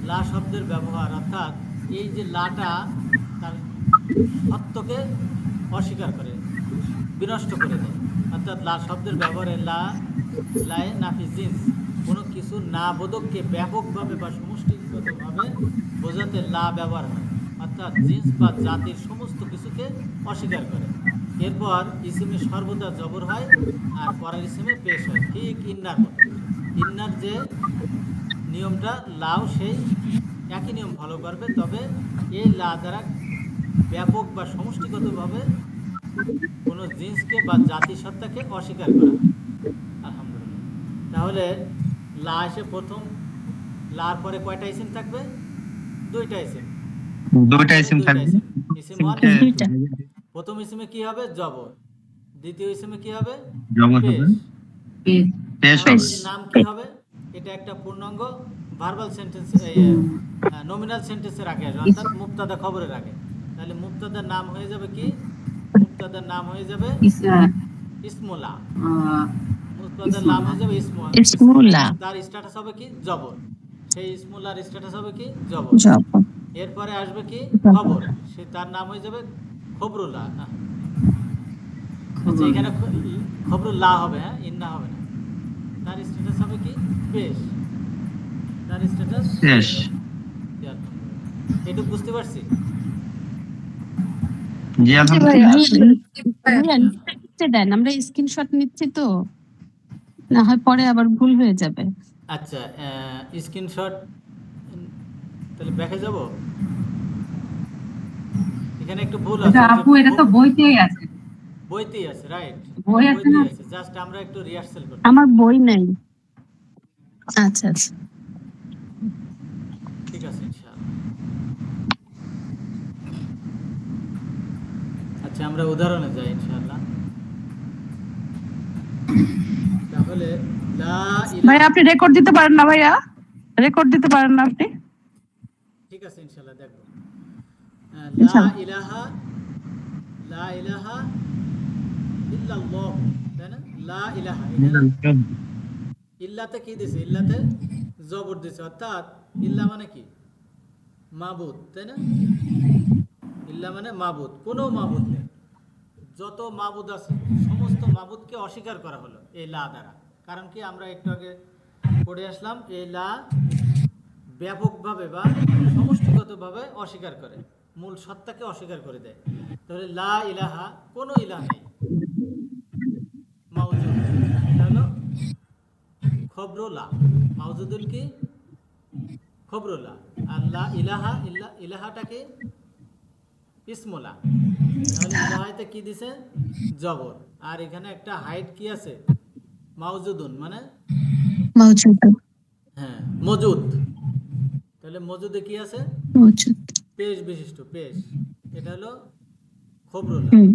লা শব্দের ব্যবহার অর্থাৎ এই যে লাটা তার সত্যকে অস্বীকার করে, বিনষ্ট করে দেয়। অর্থাৎ লা শব্দের ব্যবহারে লায়ে নাফি জিন্স, কোনো কিছু না বোধককে ব্যাপকভাবে বা সমষ্টিগতভাবে বোঝাতে লা ব্যবহার হয়, অর্থাৎ জিন্স বা জাতির সমস্ত কিছুকে অস্বীকার করে। এরপর ইসিমে সর্বদা জবর হয় আর পরের ইসিমে পেশ হয়, ঠিক ইন্নার মতো। ইন্নার যে নিয়মটা, লাও সেই একই নিয়ম ফলো করবে, তবে এই লা দ্বারা ব্যাপক বা সমষ্টিগতভাবে কোনো জিন্সকে বা জাতিসত্তাকে অস্বীকার করা হয়। আলহামদুলিল্লাহ। তাহলে লা এসে প্রথম, লার পরে কয়টা ইসিম থাকবে? দুইটা ইসিম। দুইটা ইসিম দুইটা থাকবে। ইসিম। ইসিম ওয়ান, ইসিমকে ইসিম টু। দুইটা প্রথম ইসিমে কি হবে? জবর। দ্বিতীয় ইসিমে কি হবে? জবর হবে, পেশ। পেশ তাহলে হবে। এর নাম কি হবে? এটা একটা পূর্ণাঙ্গ ভার্বাল সেন্টেন্স, নমিনাল সেন্টেন্সের আগে আসবে, অর্থাৎ মুবতাদা খবরের আগে। তাহলে মুবতাদার নাম হয়ে যাবে কি? মুবতাদার নাম হয়ে যাবে ইসমুলা। মুবতাদার নাম হয়ে যাবে ইসমুল্লা তার স্ট্যাটাস হবে কি? জবর। সেই ইসমুলার স্ট্যাটাস হবে কি? জবর। জব এরপরে আসবে কি? খবর। সে তার নাম হয়ে যাবে খবরুল্লাহ। আচ্ছা, এখানে খবরুল্লাহ হবে, হ্যাঁ, ইন্না হবে না। তার স্ট্যাটাস হবে কি? পেশ। তার স্ট্যাটাস পেশ। এটুকু বুঝতে পারছি। জি জি আলহামদুলিল্লাহ। ভাইয়া নিচে দেন, আমরা স্ক্রিনশট নিচ্ছি তো, না হয় পরে আবার ভুল হয়ে যাবে। আচ্ছা, স্ক্রিনশট তাহলে ব্যাকে যাব। এখানে একটু ভুল আছে, আপু এটা তো বইতেই আছে, বইতেই আছে, রাইট, বই আছে বইতেই না? আছে, জাস্ট আমরা একটু রিহার্সাল করব। আমার বই নাই। আচ্ছা আচ্ছা ঠিক আছে ইনশাআল্লাহ। আচ্ছা, আমরা উদাহরণে যাই ইনশাআল্লাহ। তাহলে লা ভাইয়া ইলাহা, আপনি রেকর্ড দিতে পারেন না? ভাইয়া রেকর্ড দিতে পারেন না আপনি? ঠিক আছে ইনশাআল্লাহ দেখব। লা ইনশাআল্লাহ। ইলাহা, লা ইলাহা ইল্লাল্লাহ, তাই না? লা ইলাহা, এখানে ইল্লাতে কি দিছে? ইল্লাতে জবর দিছে, অর্থাৎ ইল্লা মানে কি? মাবুদ, তাই না? ইল্লা মানে মাবুদ, কোনো মাবুদ নেই। যত মাবুদ আছে সমস্ত মাবুদকে অস্বীকার করা হলো এই লা দ্বারা। কারণ কি? আমরা একটু আগে পড়ে আসলাম, এই লা ব্যাপকভাবে বা সমষ্টিগতভাবে অস্বীকার করে, মূল সত্তাকে অস্বীকার করে দেয়। তাহলে লা ইলাহা, কোনো ইলাহ নেই, মাউজুদ। এটা হলো খবরুল্লাহ। মাউজুদুল কি? খবরুল্লাহ। আর লা ইলাহা, ইলাহাটাকে ইসমুলা। তাহলে ইলাহাতে কি দিছে? জবর। আর এখানে একটা হাইট কি আছে? মাউজুদুন, মানে মৌজুদ হ্যাঁ, মজুদ। তাহলে মজুদে কি আছে? মৌজুদ পেশ বিশিষ্ট, পেশ। এটা হলো খবরুল্লাহ। হুম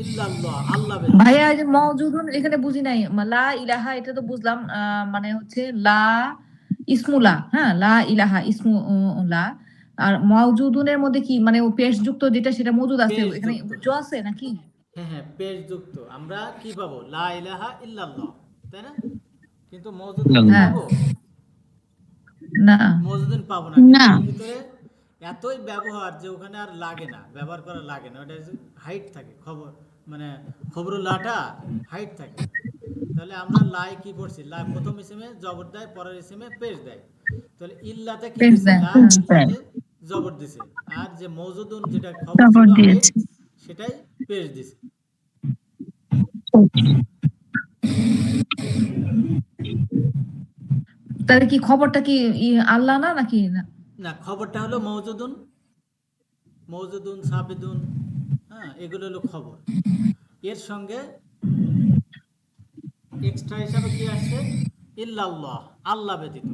ইল্লাল্লাহ, আল্লাহ ব্যতীত। ভাইয়া এই যে মওজুদুন এখানে বুঝি নাই। লা ইলাহা এটা তো বুঝলাম, মানে হচ্ছে লা ইসমুলা, হ্যাঁ, লা ইলাহা ইসমু লা। আর মাওজুদুনের মধ্যে কি মানে ও পেশ যুক্ত যেটা সেটা মজুদ আছে পেশ এখানে, যুক্ত, জো আছে নাকি? হ্যাঁ হ্যাঁ, পেশ যুক্ত। আমরা কি পাবো? লা ইলাহা ইল্লাল্লাহ, তাই না? কিন্তু মওজুদুন কি হ্যাঁ। পাবো? না। মজুদিন পাবো না, কিন্তু না এর ভিতরে এতই ব্যবহার যে ওখানে আর লাগে না, ব্যবহার করা লাগে না। ওটা হাইট থাকে, খবর মানে খবরুল্লাহটা হাইট থাকে। তাহলে আমরা লাই কি করছি? লা প্রথম ইসিমে জবর দেয়, পরের ইসিমে পেশ দেয়। তাহলে ইল্লাতে কি পেশ দিছে? দেয়, লা হ্যাঁ। ইল্লাতে জবর দিছে। আর যে মওজুদুন, যেটা খবর খবর ছিল হাইট, দিয়েছে সেটাই পেশ দিছে। তাহলে কি খবরটা কি আল্লাহ না নাকি? না। না, খবরটা হলো মওজুদুন, মওজুদুন, সাবিদুন, হ্যাঁ, এগুলো হলো খবর। এর সঙ্গে এক্সট্রা হিসাবে কি আসছে? ইল্লাল্লাহ, আল্লাহ ব্যতীত।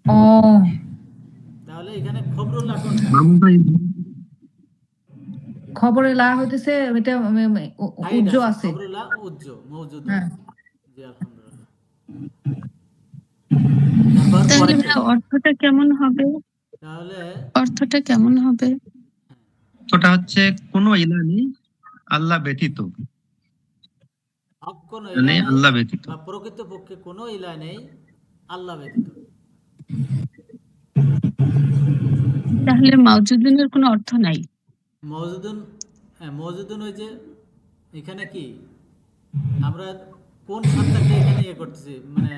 ও তাহলে এখানে খবরুল্লাহ কোনটা? মামুন ভাই, খবরে লা হইতেছে এটা হাইড উজ্জ আছে, আছে। খবরুল্লাহ উজ্জ মওজুদ। হ্যাঁ জি আলহামদুলিল্লাহ। তারপর তাহলে পরেরটা ভাইয়া অর্থটা কেমন হবে? তাহলে অর্থটা কেমন হবে? ওটা হচ্ছে কোনো ইলা নেই আল্লাহ ব্যতীত, হক কোনো মানে ইলা নেই আল্লাহ ব্যতীত। বা প্রকৃতপক্ষে কোনো ইলা নেই আল্লাহ ব্যতীত। তাহলে মাউজুদিনের কোনো অর্থ নাই। মওজুদুন, হ্যাঁ মওজুদুন ওই যে এখানে কি আমরা কোন সত্তাকে এখানে ইয়ে করতেছি, মানে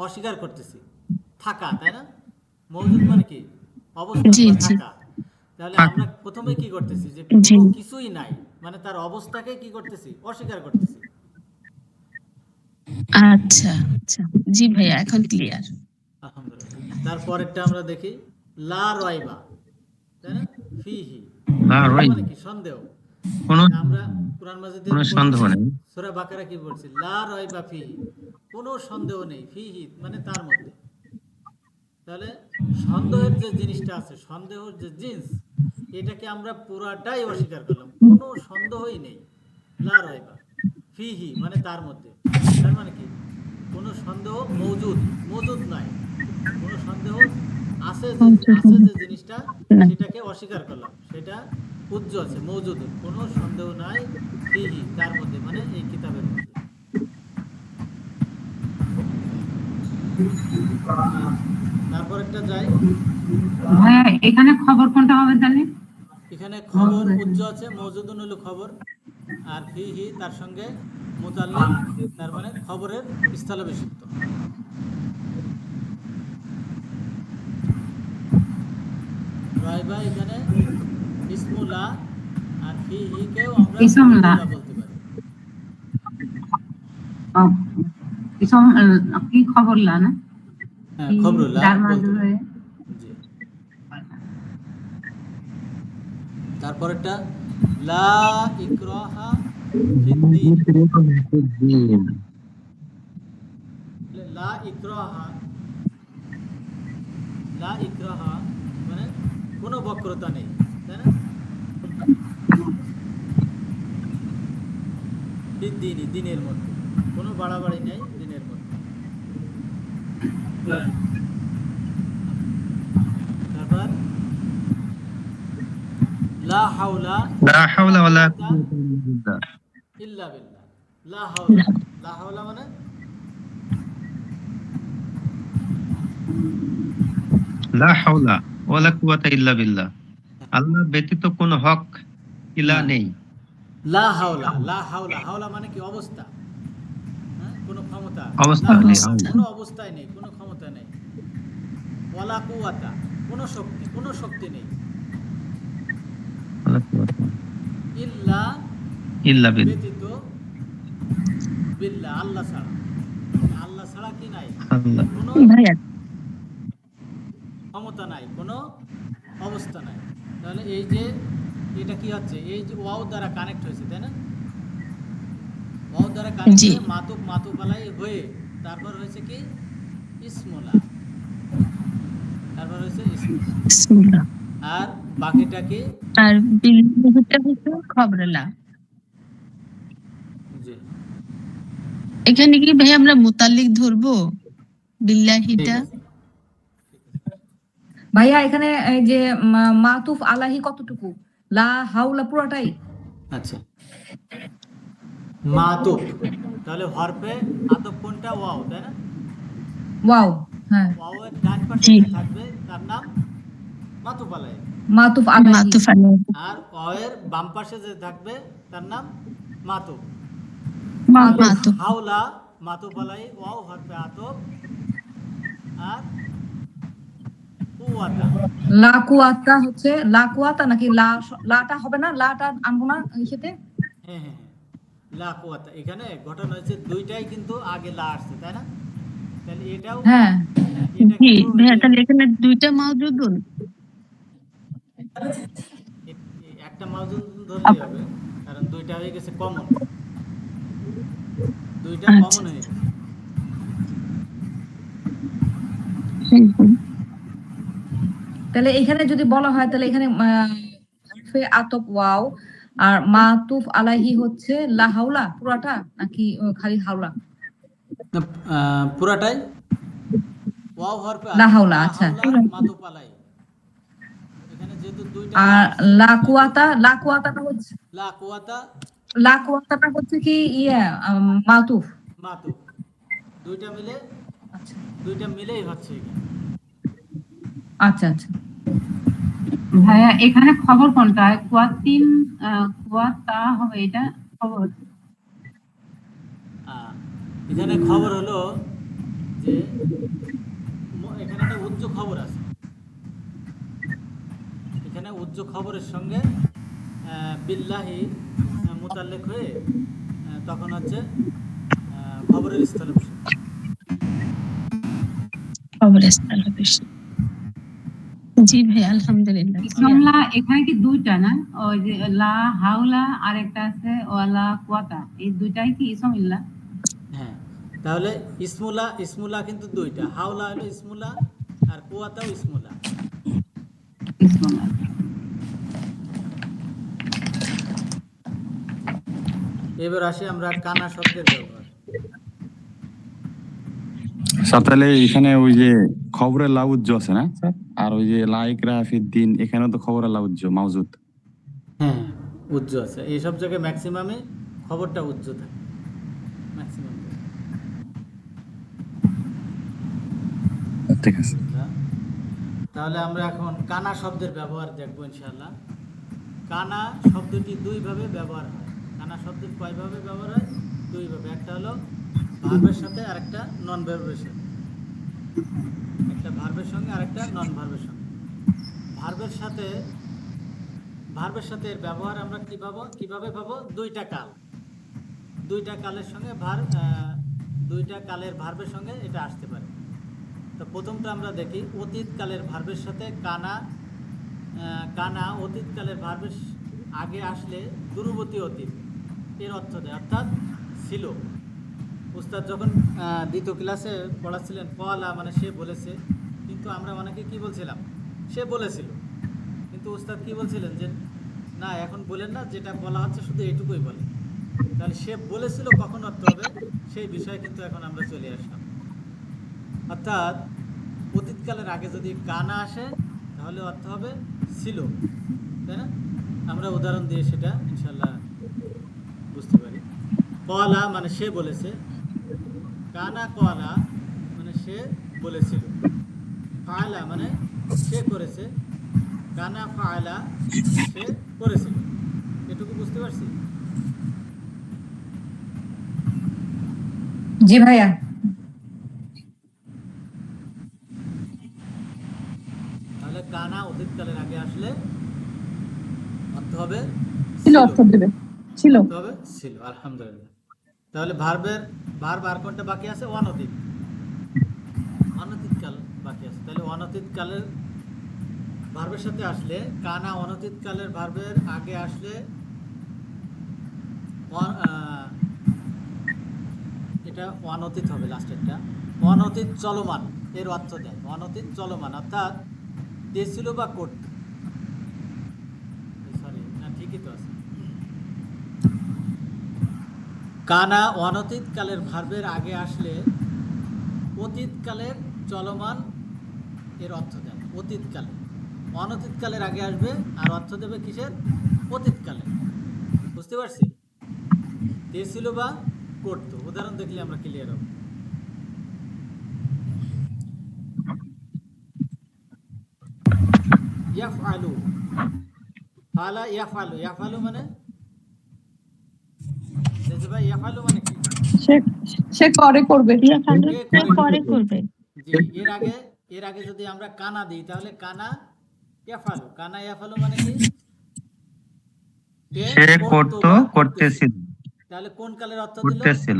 অস্বীকার করতেছি, থাকা, তাই না? মওজুদ মানে কি অবস্থান জি বা জি থাকা। তাহলে থাকা। আমরা প্রথমে কি করতেছি যে জি কোনো কিছুই নাই, মানে তার অবস্থাকে কি করতেছি, অস্বীকার করতেছি। আচ্ছা আচ্ছা, জি ভাইয়া এখন ক্লিয়ার। আলহামদুলিল্লাহ। তারপরেরটা আমরা দেখি লা রয়বা, তাই না? ফিহি, লা রয়বা রাইব, মানে কি সন্দেহ। কোনো আমরা কোরআন মাজিদের কোনো প্রথম সন্দেহ নেই। সূরা বাকারা কি বলছি? লা রয়বা ফিহি, কোনো সন্দেহ নেই, ফিহি মানে তার মধ্যে। তাহলে সন্দেহের যে জিনিসটা আছে, সন্দেহের যে জিন্স, এটাকে আমরা পুরাটাই অস্বীকার করলাম, কোনো সন্দেহই নেই। লা রয়বা ফিহি মানে তার মধ্যে, তার মানে কি কোনো সন্দেহ মজুদ নাই, কোনো সন্দেহ আছে যে জিনিসটা, না, সেটাকে অস্বীকার করলাম, সেটা উজ্জ আছে, মৌজুদ, কোনো সন্দেহ নাই ফিহি তার মধ্যে, মানে এই কিতাবের মধ্যে। তারপর একটা যাই, ভাইয়া এখানে খবর কোনটা হবে তাহলে? এখানে খবর উজ্জ আছে, মৌজুদুন হলো খবর, আর ফিহি তার সঙ্গে মুতাল্লিক, তার মানে খবরের স্থলাভিষিক্ত। রাইবা এখানে ইসমুল্লাহ, আর ফিহি কেও আমরা ইসমুল্লাহ। খবরুল্লাহ বলতে পারি। ইসম কি খবর লা না? হ্যাঁ খবরুল্লাহ যার বলতে মাঝে পারি। জি। তারপরেরটা লা ইকরাহা ফিদ্দিন, লা ইকরাহা, লা ইকরাহা মানে কোনো বক্রতা নেই, তাই না? ফিদ্দিনি দিনের মধ্যে কোনো বাড়াবাড়ি নেই, দিনের মধ্যে। তারপর লা হাওলা লা হাওলা ওয়ালা কুওয়াতা কুওয়াতা ইল্লা বিল্লাহ। লা হাওলা, লা হাওলা মানে লা হাওলা ওয়ালা কুওয়াতা ইল্লা বিল্লাহ, আল্লাহ ব্যতীত কোনো হক ইলা হ্যাঁ, নেই। লা হাওলা, লা হাওলা, হাওলা মানে কি অবস্থা, হ্যাঁ কোনো ক্ষমতা, অবস্থা লা নেই, হাওলা কোনো অবস্থায় নেই, কোনো ক্ষমতা নেই, ওয়ালা কুওয়াতা কোনো শক্তি নেই, ওয়ালা কুওয়াতা ইল্লা ইল্লা বিল্লাহ, ব্যতীত, বিল্লাহ আল্লাহ ছাড়া, আল্লাহ ছাড়া কি নাই, আল্লাহ। কোনো ভাইয়া ক্ষমতা নাই, কোনো অবস্থা নাই। তাহলে এই যে এটা কি হচ্ছে, এই যে ওয়াও দ্বারা কানেক্ট হয়েছে, তাই না? ওয়াও দ্বারা কানেক্ট জি হয়ে মাতুব আলাই হয়ে তারপর হয়েছে কি ইসমুল্লাহ, তারপর হয়েছে ইসমুল্লাহ, বিসমিল্লাহ। আর বাকিটা কি? আর বিল্লাহিটা হচ্ছে খবরলা। জি এখানে কি ভাই আমরা মুতাল্লিক ধরবো ঠিক বিল্লাহিটা? আছে। ভাইয়া এখানে এই যে মাতুফ আলাহি কতটুকু? লা হাওলা পুরাটাই? আচ্ছা মাতুব, তাহলে হরফে আতব কোনটা? ওয়াও, তাই না? ওয়াও, হ্যাঁ ওয়াওয়ের ডান পাশে জি যে থাকবে তার নাম মাতুব আলাই, মাতুফ আলাহি। মাতুফ আলাইহি। আর ওয়াওয়ের বাম পাশে যে থাকবে তার নাম মাতুব। মাতুফ। হাওলা মাতুব আলাই, ওয়াও হরফে আতব, আর কুওয়াতা, লা কুয়াতা হচ্ছে লা কুয়াতা নাকি লাটা হবে না? লাটা আনবো না এই সাথে? হ্যাঁ হ্যাঁ হ্যাঁ, লা কুওয়াতা। এখানে ঘটনা হয়েছে দুইটাই কিন্তু আগে লা আসছে, তাই না? তাহলে এটাও হ্যাঁ এটা জি কিন্তু ভাইয়া তাহলে এখানে দুইটা মাউজুদুন। একটা মাউজুদ ধরলেই হবে, কারণ দুইটা হয়ে গেছে কমন, দুইটা আচ্ছা কমন হয়ে গেছে। তাহলে এখানে যদি বলা হয় তাহলে এখানে হরফে আতফ ওয়াও আর মাতুফ আলাইহি হচ্ছে লা হাওলা পুরাটা নাকি খালি হাওলা? না, পুরাটাই ওয়াও হরফে লা আতফ, হাওলা, লা আচ্ছা। হাওলা মাতুফ আলাই। এখানে যেহেতু দুইটা লা আর আছে, লা কুওয়াতাটা হচ্ছে লা কুওয়াতা কি মাতুফ। মাতুফ, দুইটা মিলে আচ্ছা দুইটা মিলেই হচ্ছে এখানে। আচ্ছা আচ্ছা। ভাইয়া এখানে খবর কোনটা? কুয়াতিন কুয়াতা হবে এটা খবর। এখানে খবর হলো যে এখানে একটা উচ্চ খবর আছে, এখানে উচ্চ খবরের সঙ্গে বিল্লাহি মুতাল্লিক হয়ে তখন হচ্ছে খবরের স্থলে বসে। জি ভাই, আলহামদুলিল্লাহ। ইসমলা এখানে কি দুইটা না? ওই যে লা হাওলা আর একটা আছে ওয়ালা কুয়াতা, এই দুইটাই কি ইসম ইল্লাহ? হ্যাঁ, তাহলে ইসমুলা কিন্তু দুইটা, হাওলা হলো ইসমুলা আর কুয়াতাও ইসমুলা। ইসমলা। এবার আসি আমরা কানা শব্দের ব্যবহার। স্যার তাহলে এখানে ওই যে খবরের লাউজ্জ আছে না স্যার, আর ওই যে লাইকরা ফিদ্দিন এখানেও তো খবরের লাউজ্জ মাউজুদ। হ্যাঁ, উজ্জ আছে, এইসব জায়গায় ম্যাক্সিমামে খবরটা উজ্জ থাকে ম্যাক্সিমাম। ঠিক আছে। তাহলে আমরা এখন কানা শব্দের ব্যবহার দেখবো ইনশাআল্লাহ। কানা শব্দটি দুইভাবে ব্যবহার হয়। কানা শব্দের কয়ভাবে ব্যবহার হয়? দুইভাবে। একটা হলো ভার্বের সাথে আর একটা নন ভার্বের সাথে, একটা ভার্বের সঙ্গে আর একটা নন ভার্বের সঙ্গে। ভার্বের সাথে এর ব্যবহার আমরা কিভাবে পাবো? দুইটা কালের সঙ্গে দুইটা কালের ভার্বের সঙ্গে এটা আসতে পারে। তো প্রথমটা আমরা দেখি, অতীত কালের ভার্বের সাথে কানা অতীত কালের ভার্বের আগে আসলে দূরবর্তী অতীত এর অর্থ দেয়, অর্থাৎ ছিল। উস্তাদ যখন দ্বিতীয় ক্লাসে পড়াচ্ছিলেন কলা মানে সে বলেছে, কিন্তু আমরা অনেকে কি বলছিলাম? সে বলেছিল। কিন্তু উস্তাদ কি বলছিলেন যে না, এখন বলেন না, যেটা বলা হচ্ছে শুধু এইটুকুই বলে। তাহলে সে বলেছিল কখন অর্থ হবে সেই বিষয়ে কিন্তু এখন আমরা চলে আসলাম। অর্থাৎ অতীতকালের আগে যদি কানা আসে তাহলে অর্থ হবে ছিল, তাই না? আমরা উদাহরণ দিয়ে সেটা ইনশাল্লাহ বুঝতে পারি। কলা মানে সে বলেছে, কানা কলা মানে সে বলেছিল, ফায়লা মানে সে করেছে, কানা ফায়লা সে করেছিল। এটুকু বুঝতে পারছি? জি ভাইয়া। তাহলে কানা অতীতকালের আগে আসলে অর্থ হবে ছিল, অর্থ দেবে ছিল। অর্থ হবে ছিল। আলহামদুলিল্লাহ। তাহলে ভার্ব আর কোনটা বাকি আছে? অনতীতকাল বাকি আছে। তাহলে অনতীতকালের ভার্বের সাথে আসলে কানা অনতীতকালের ভার্বের আগে আসলে এটা অনতীত হবে, লাস্টেরটা অনতীত চলমান এর অর্থ দেয়। অনতীত চলমান অর্থাৎ ছিল বা করত। সরি, না ঠিকই তো আছে। কানা অনতীতকালের ভার্বের আগে আসলে অতীতকালের চলমান এর অর্থ দেয়। অতীতকালে, অনতীতকালের আগে আসবে আর অর্থ দেবে কিসের? অতীতকালে। বুঝতে পারছি? ছিল বা করতো। উদাহরণ দেখলে আমরা ক্লিয়ার হব। ইয়াফআলু, ফালা ইয়াফআলু, ইয়াফআলু মানে ভাই ইয়াফআলু মানে কি? সে করে করবে। করবে। জি, এর আগে যদি আমরা কানা দিই তাহলে কানা ইয়াফআলু মানে কি? সে করতো, করতেছিল। তাহলে কোন কালের অর্থ দিল? করতেছিল,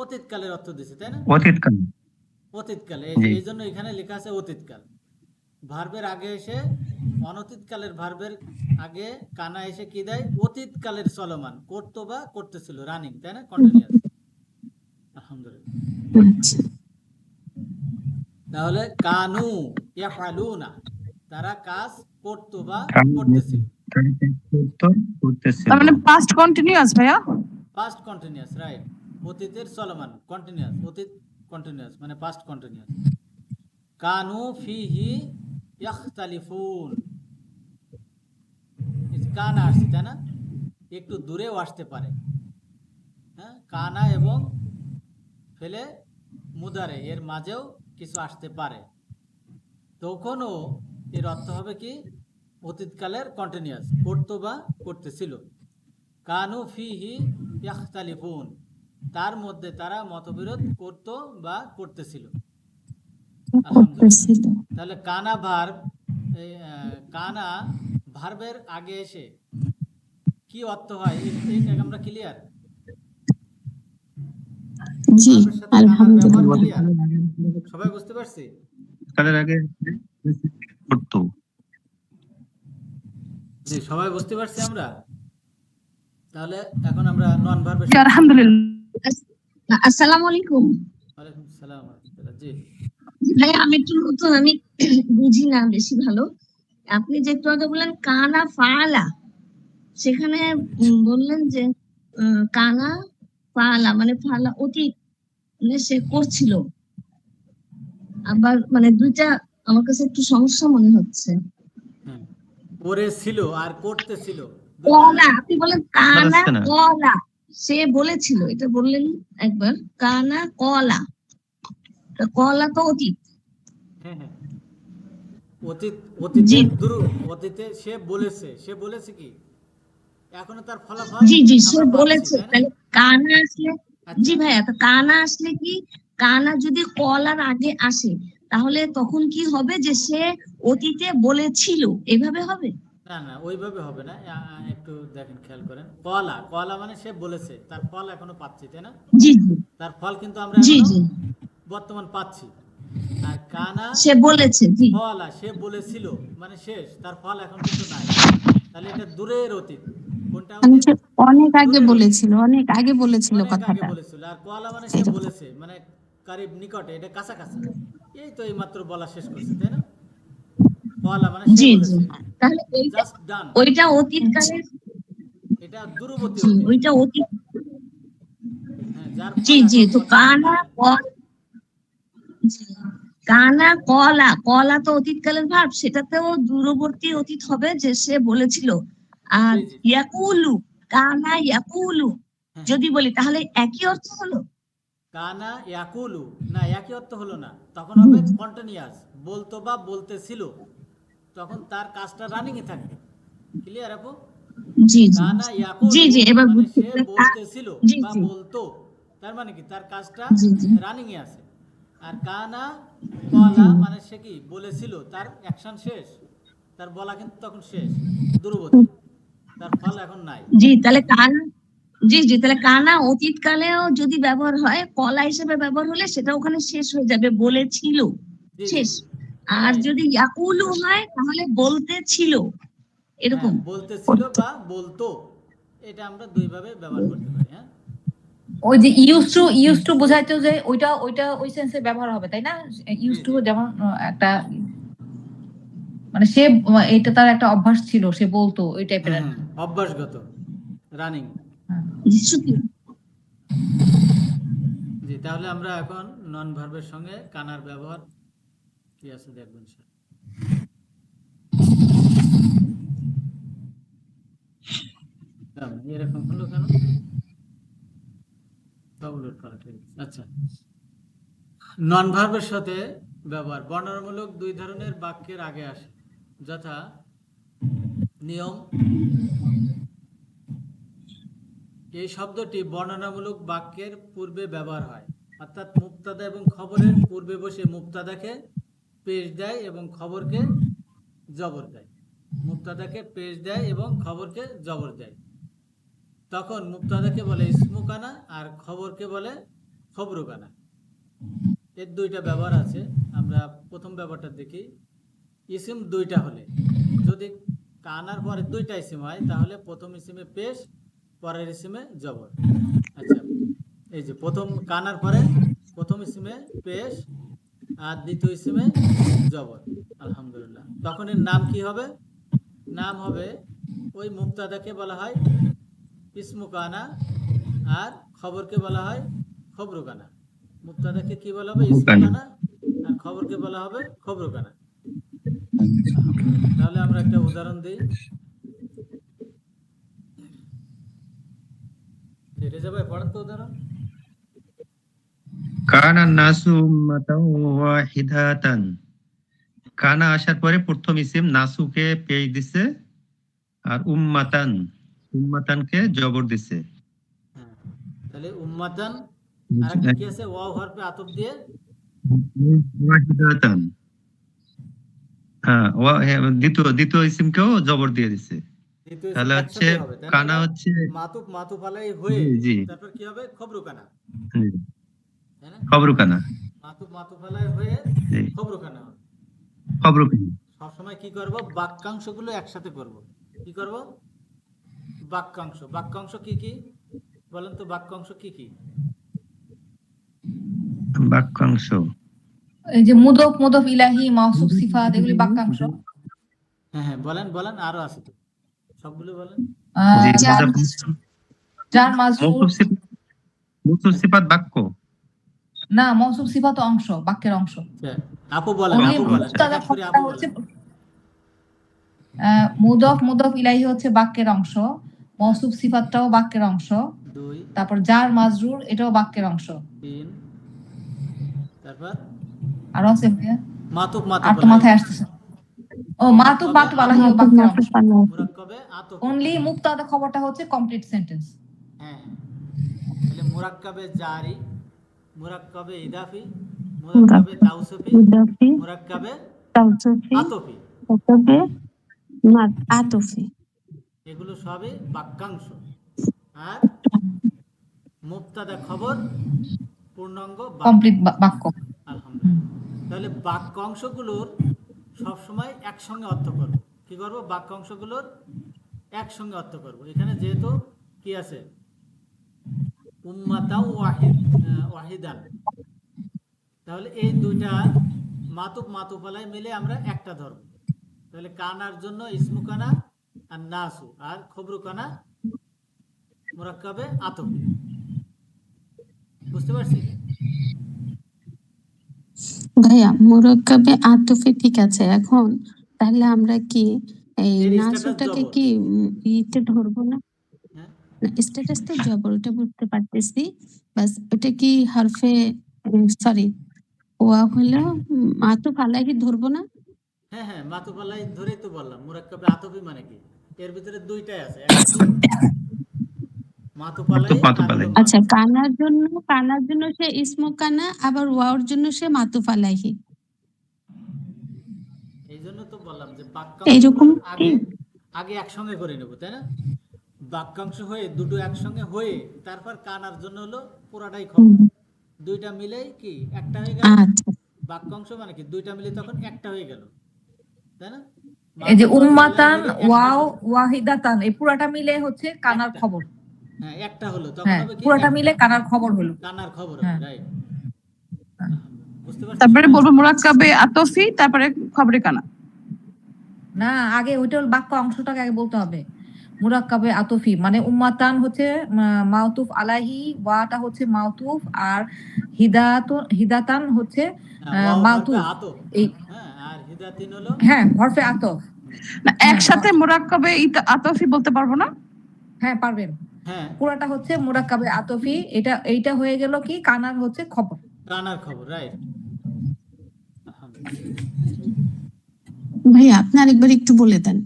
অতীত কালের অর্থ দিছে, তাই না? অতীতকাল। অতীতকালে, জি। এই জন্য এখানে লেখা আছে অতীতকাল। ভার্বের আগে এসে অনতীতকালের ভার্বের আগে কানা এসে কি দেয়? অতীতকালের চলমান, করতো বা করতেছিল, রানিং, তাই না? কন্টিনিউয়াস। আলহামদুলিল্লাহ। তাহলে কানু ইয়াফালুনা, তারা কাজ করতো বা কাজ করতেছিল। করতেছিল। তার মানে পাস্ট কন্টিনিউয়াস ভাইয়া। Past continuous, right. অতীতের চলমান, কন্টিনিউয়াস, অতীত কন্টিনিউয়াস মানে পাস্ট কন্টিনিউয়াস। কানু ফিহি ইয়াখতালিফুন, কানা আসছে তাই না, একটু দূরেও আসতে পারে। হ্যাঁ, কানা এবং ফেলে মুদারে এর মাঝেও কিছু আসতে পারে, তখনও এর অর্থ হবে কি অতীতকালের কন্টিনিউয়াস, করতো বা করতেছিল। কানু ফিহি ইয়াখতালিফুন, তার মধ্যে তারা মতবিরোধ করতো বা করতেছিল। আলহামদুলিল্লাহ। তাহলে কানা ভার্ব, কানা ভার্বের আগে এসে কি অর্থ হয় এটা আমরা ক্লিয়ার? জি ভার্বের সাথে কানার ব্যবহার আলহামদুলিল্লাহ। ক্লিয়ার? সবাই বুঝতে পারছি? কালের আগে করতো। জি, সবাই বুঝতে পারছি আমরা। তাহলে এখন আমরা নন ভার্বের আলহামদুলিল্লাহ। আসসালামু আলাইকুম। ওয়ালাইকুম সালাম ওয়া রাহমাতুল্লাহ। জি ভাই আমি একটু নতুন, আমি বুঝি না বেশি ভালো। আপনি যে একটু আগে বললেন কানা ফালা, সেখানে বললেন যে কানা ফালা মানে ফালা অতীত, মানে সে করছিল। আবার মানে দুইটা আমার কাছে একটু সমস্যা মনে হচ্ছে। হ্যাঁ, করেছিল আর করতেছিল দুটো কলা, আলাদা। আপনি বলেন কানা যাচ্ছে না। কলা, সে বলেছিল, এটা বললেন একবার। কানা কলা, কলা তো অতীত। হ্যাঁ হ্যাঁ, অতীত, জি অতীতে সে বলেছে, সে বলেছে কি এখনো তার ফলাফল জি জি সে আমরা পাচ্ছি, বলেছে। তাই না? তাহলে কানা আসলে, জি আচ্ছা, ভাইয়া, তো কানা আসলে কি, কানা যদি কলার আগে আসে তাহলে তখন কি হবে, যে সে অতীতে বলেছিল, এভাবে হবে? না না ওইভাবে হবে না। একটু দেখেন, খেয়াল করেন, কলা, কলা মানে সে বলেছে, তার ফল এখনো পাচ্ছি, তাই না? জি জি তার ফল কিন্তু আমরা জি এখনো জি বর্তমান পাচ্ছি। আর কানা সে বলেছে, জি ফলা, সে বলেছিল মানে শেষ, তার ফল এখন কিন্তু নাই। তাহলে এটা দূরের অতীত। কোনটা অতীত? অনেক আগে দূরের অতীত, বলেছিল, অনেক আগে বলেছিল অনেক আগে কথাটা। বলেছিল। আর কোয়ালা মানে সে এরকম। বলেছে মানে কারিব, নিকটে, এটা কাছাকাছি। এই তো এইমাত্র বলা শেষ করছে, তাই না? কোয়ালা মানে সে জি জি বলেছে, তাহলে ওইটা, জাস্ট ডান। ওইটা অতীতকালের, এটা দূরবর্তী জি অতীত। ওইটা অতীত। হ্যাঁ, যার জি ফল জি এখন তো বর্তমান কানা নাই। জি, কানা কলা, কলা তো অতীতকালের ভাব, সেটাতেও দূরবর্তী অতীত হবে যে সে বলেছিল। আর জি জি, ইয়াকুলু, কানা ইয়াকুলু হ্যাঁ হ্যাঁ। যদি বলি তাহলে একই অর্থ হলো। কানা ইয়াকুলু, না একই অর্থ হলো না, তখন হবে কন্টিনিউয়াস, বলতো বা বলতেছিল, তখন তার কাজটা রানিং এ থাকবে। ক্লিয়ার আপু? জি জি কানা জি ইয়াকুলু জি এবার মানে বুঝতে সে পেরেছি। বলতেছিল জি বা জি বলতো, তার মানে কি তার কাজটা জি জি রানিং এ আছে। আর কানা কলা মানে সে কি বলেছিল, তার অ্যাকশন শেষ, তার বলা কিন্তু তখন শেষ, দূরবর্তী, তার ফল এখন নাই। জি তাহলে কানা, জি জি তাহলে কানা অতীতকালেও যদি ব্যবহার হয়, কলা হিসেবে ব্যবহার হলে সেটা ওখানে শেষ হয়ে যাবে, বলেছিল, জি জি শেষ। জি, আর রাইট। যদি ইয়াকুলু হয় তাহলে বলতে ছিল, হ্যাঁ, এরকম। বলতেছিল বা বলতো, এটা আমরা দুইভাবে ব্যবহার করতে পারি। হ্যাঁ, ওই যে ইউজ টু বোঝাইতে যে ওইটা ওইটা ওই সেন্সে ব্যবহার হবে, তাই না? ইউজ জি টু জি, যেমন একটা মানে সে, এটা তার একটা অভ্যাস ছিল, সে বলতো ওই টাইপের হ্যাঁ আর হ্যাঁ, কি। অভ্যাসগত, রানিং। জি, সত্যি। জি, তাহলে আমরা এখন নন ভার্বের সঙ্গে কানার ব্যবহার কি আছে দেখবেন স্যার। এরকম হলো কেন? উলট পালট হয়ে গেছে। আচ্ছা, নন ভার্বের সাথে ব্যবহার বর্ণনামূলক দুই ধরনের বাক্যের আগে আসে, যথা নিয়ম। এই শব্দটি বর্ণনামূলক বাক্যের পূর্বে ব্যবহার হয়, অর্থাৎ মুক্তাদা এবং খবরের পূর্বে বসে মুক্তাদাকে পেশ দেয় এবং খবরকে জবর দেয়। মুক্তাদাকে পেশ দেয় এবং খবরকে জবর দেয়। তখন মুক্তাদাকে বলে ইসমুকানা আর খবরকে বলে খবরুকানা। এর দুইটা ব্যবহার আছে। আমরা প্রথম ব্যবহারটা দেখি। ইসিম দুইটা হলে, যদি কানার পরে দুইটা ইসিম হয় তাহলে প্রথম ইসিমে পেশ, পরের ইসিমে জবর। আচ্ছা, এই যে প্রথম কানার পরে প্রথম ইসিমে পেশ, আর দ্বিতীয় ইসিমে জবর। আলহামদুলিল্লাহ। তখন এর নাম কি হবে? নাম হবে ওই মুবতাদাকে বলা হয় ইসমু কানা, আর খবরকে বলা হয় খবরু কানা। মুবতাদাকে কি বলা হবে? ইসমু কানা, আর খবরকে বলা হবে খবরু কানা। আলহামদুলিল্লাহ। তাহলে আমরা একটা উদাহরণ দিই। রেজা ভাই পড়েন তো উদাহরণ। কানা নাসু উম্মাতান ওয়াহিদাতান। কানা আসার পরে প্রথম ইসিম নাসুকে পেশ দিছে, আর উম্মাতানকে জবর দিছে। হ্যাঁ, তাহলে উম্মাতান আর একটা কি আছে? ওয়াও হরফে আতফ দিয়ে ওয়াহিদাতান। হ্যাঁ, দ্বিতীয় ইসিমকেও জবর দিয়ে দিছে। দ্বিতীয় তাহলে ইসিম হচ্ছে একসাথে হবে, তাই না? কানা হচ্ছে মাতুফ মাতুফ আলাই হয়ে জি জি তারপর কি হবে? খবরু কানা, জি, তাই না? খবরু কানা। মাতুফ মাতুফ আলাই হয়ে জি, খবরু কানা হবে। খবরু কানা। সবসময় কি করব? বাক্যাংশগুলো একসাথে করব। কি করব? বাক্যাংশ। বাক্যাংশ কি কি বলেন তো? বাক্যাংশ কি কি? বাক্যাংশ এই যে মুদফ মুদফ ইলাহি মাউসুফ সিফাত এগুলি বাক্যাংশ। হ্যাঁ হ্যাঁ, বলেন বলেন, আরো আছে তো, সবগুলো বলেন। জি, যার জার মাজরুর, মৌসুফ সিফাত বাক্য। না মৌসুফ সিফাত অংশ, বাক্যের অংশ। হ্যাঁ, আপু বলেন, অনলি আপু বলেন, মুবতাদা এক এক করে খবরটা আপু হচ্ছে বলেন। মুদফ মুদফ ইলাহি হচ্ছে বাক্যের অংশ, মৌসুফ সিফাতটাও বাক্যের অংশ, 2 তারপর জার মাজরুর এটাও বাক্যের অংশ। 3 তারপর আরো আছে ভাইয়া? মাতুফ আর মাতুফ তো মাথায় আসতেছে। ও মাতুফ মাতুফ আলাহিও বাক্যের অংশ। মুরাক্কাবে আতফ। অনলি মুবতাদা খবরটা হচ্ছে কমপ্লিট সেন্টেন্স। হ্যাঁ হ্যাঁ, তাহলে মুরাক্কাবে জারি, মুরাক্কাবে ইদাফি, মুরাক্কাবে তাওসিফি, মুরাক্কাবে আতফি, আতফি। এগুলো সবই বাক্যাংশ। আর মুবতাদা খবর পূর্ণাঙ্গ বাক্য। কমপ্লিট বাক্য। আলহামদুলিল্লাহ। তাহলে বাক্যাংশগুলোর সবসময় একসঙ্গে অর্থ করব। কি করব? বাক্যাংশগুলোর একসঙ্গে অর্থ করব। এখানে যেহেতু কি আছে? উম্মাতাও ওয়াহিদান, তাহলে এই দুইটা মাতুফ মাতুফ আলাই মিলে আমরা একটা ধরব। তাহলে কানার জন্য ইসমু কানা আর নাসু, আর খবরু কানা মুরাক্কাবে আতফি। বুঝতে পারছি? ভাইয়া মুরাক্কাবে আতফি ঠিক আছে। এখন তাহলে আমরা কি এই এর স্ট্যাটাস নাসুটাকে জবর। কি ইতে ধরবো না? হ্যাঁ স্ট্যাটাস তো জবর, ওটা বুঝতে পারতেছি। বাস ওটা কি হরফে সরি ওয়া হলো মাতুফ আলাইহি ধরবো না? হ্যাঁ হ্যাঁ, মাতুফ আলাই ধরেই তো বললাম। মুরাক্কাবে আতফি মানে কি? এর ভিতরে দুইটাই আছে, একটা কি? মাতুফ আলাই মাতুফ আর হলো আলাই। আচ্ছা, মাতুফ। কানার জন্য সে ইসমু কানা, আবার ওয়াওর জন্য সে মাতুফ আলাইহি। এই জন্য তো বললাম যে এইরকম বাক্যাংশগুলো আগে আগে একসঙ্গে করে নেব, তাই না? বাক্যাংশ হয়ে দুটো একসঙ্গে হয়ে তারপর কানার জন্য হলো পুরাটাই খবর। দুইটা মিলেই কি একটা হয়ে গেল। আচ্ছা বাক্যাংশ মানে কি? দুইটা মিলে তখন একটা হয়ে গেল, তাই না? এই যে মাতুফ মাতুফ আলাই উম্মাতান মিলে একটা ওয়াও শব্দ। ওয়াহিদাতান এই পুরাটা মিলে হচ্ছে কানার একটা। খবর। হ্যাঁ, একটা হলো, তখন হ্যাঁ, হবে কি? পুরাটা একটা। মিলে কানার খবর হলো। কানার খবর হ্যাঁ। হবে, রাইট। বুঝতে পারছি তারপরে সবাই? বলবো মুরাক্কাবে আতফি, তারপরে খবরে কানা। না, আগে ওইটা হলো বাক্য অংশটাকে আগে বলতে হবে। মুরাক্কাবে আতফি মানে উম্মাতান হচ্ছে মাউতুফ আলাইহি, ওয়াটা হচ্ছে মাউতুফ, আর হিদাতান হচ্ছে হ্যাঁ, ওয়াও হরফে মাউতুফ। আতফ। এই হ্যাঁ, আর হিদাতিন হলো। হ্যাঁ হরফে আতফ। না, হ্যাঁ একসাথে মুরাক্কাবে আতফি বলতে পারবো না? হ্যাঁ পারবেন। হ্যাঁ, পুরাটা হচ্ছে মুরাক্কাবে আতফি। এইটা হয়ে গেল কি কানার হচ্ছে খবর। কানার খবর, রাইট। ভাইয়া আপনি আরেকবার একটু বলে দেন,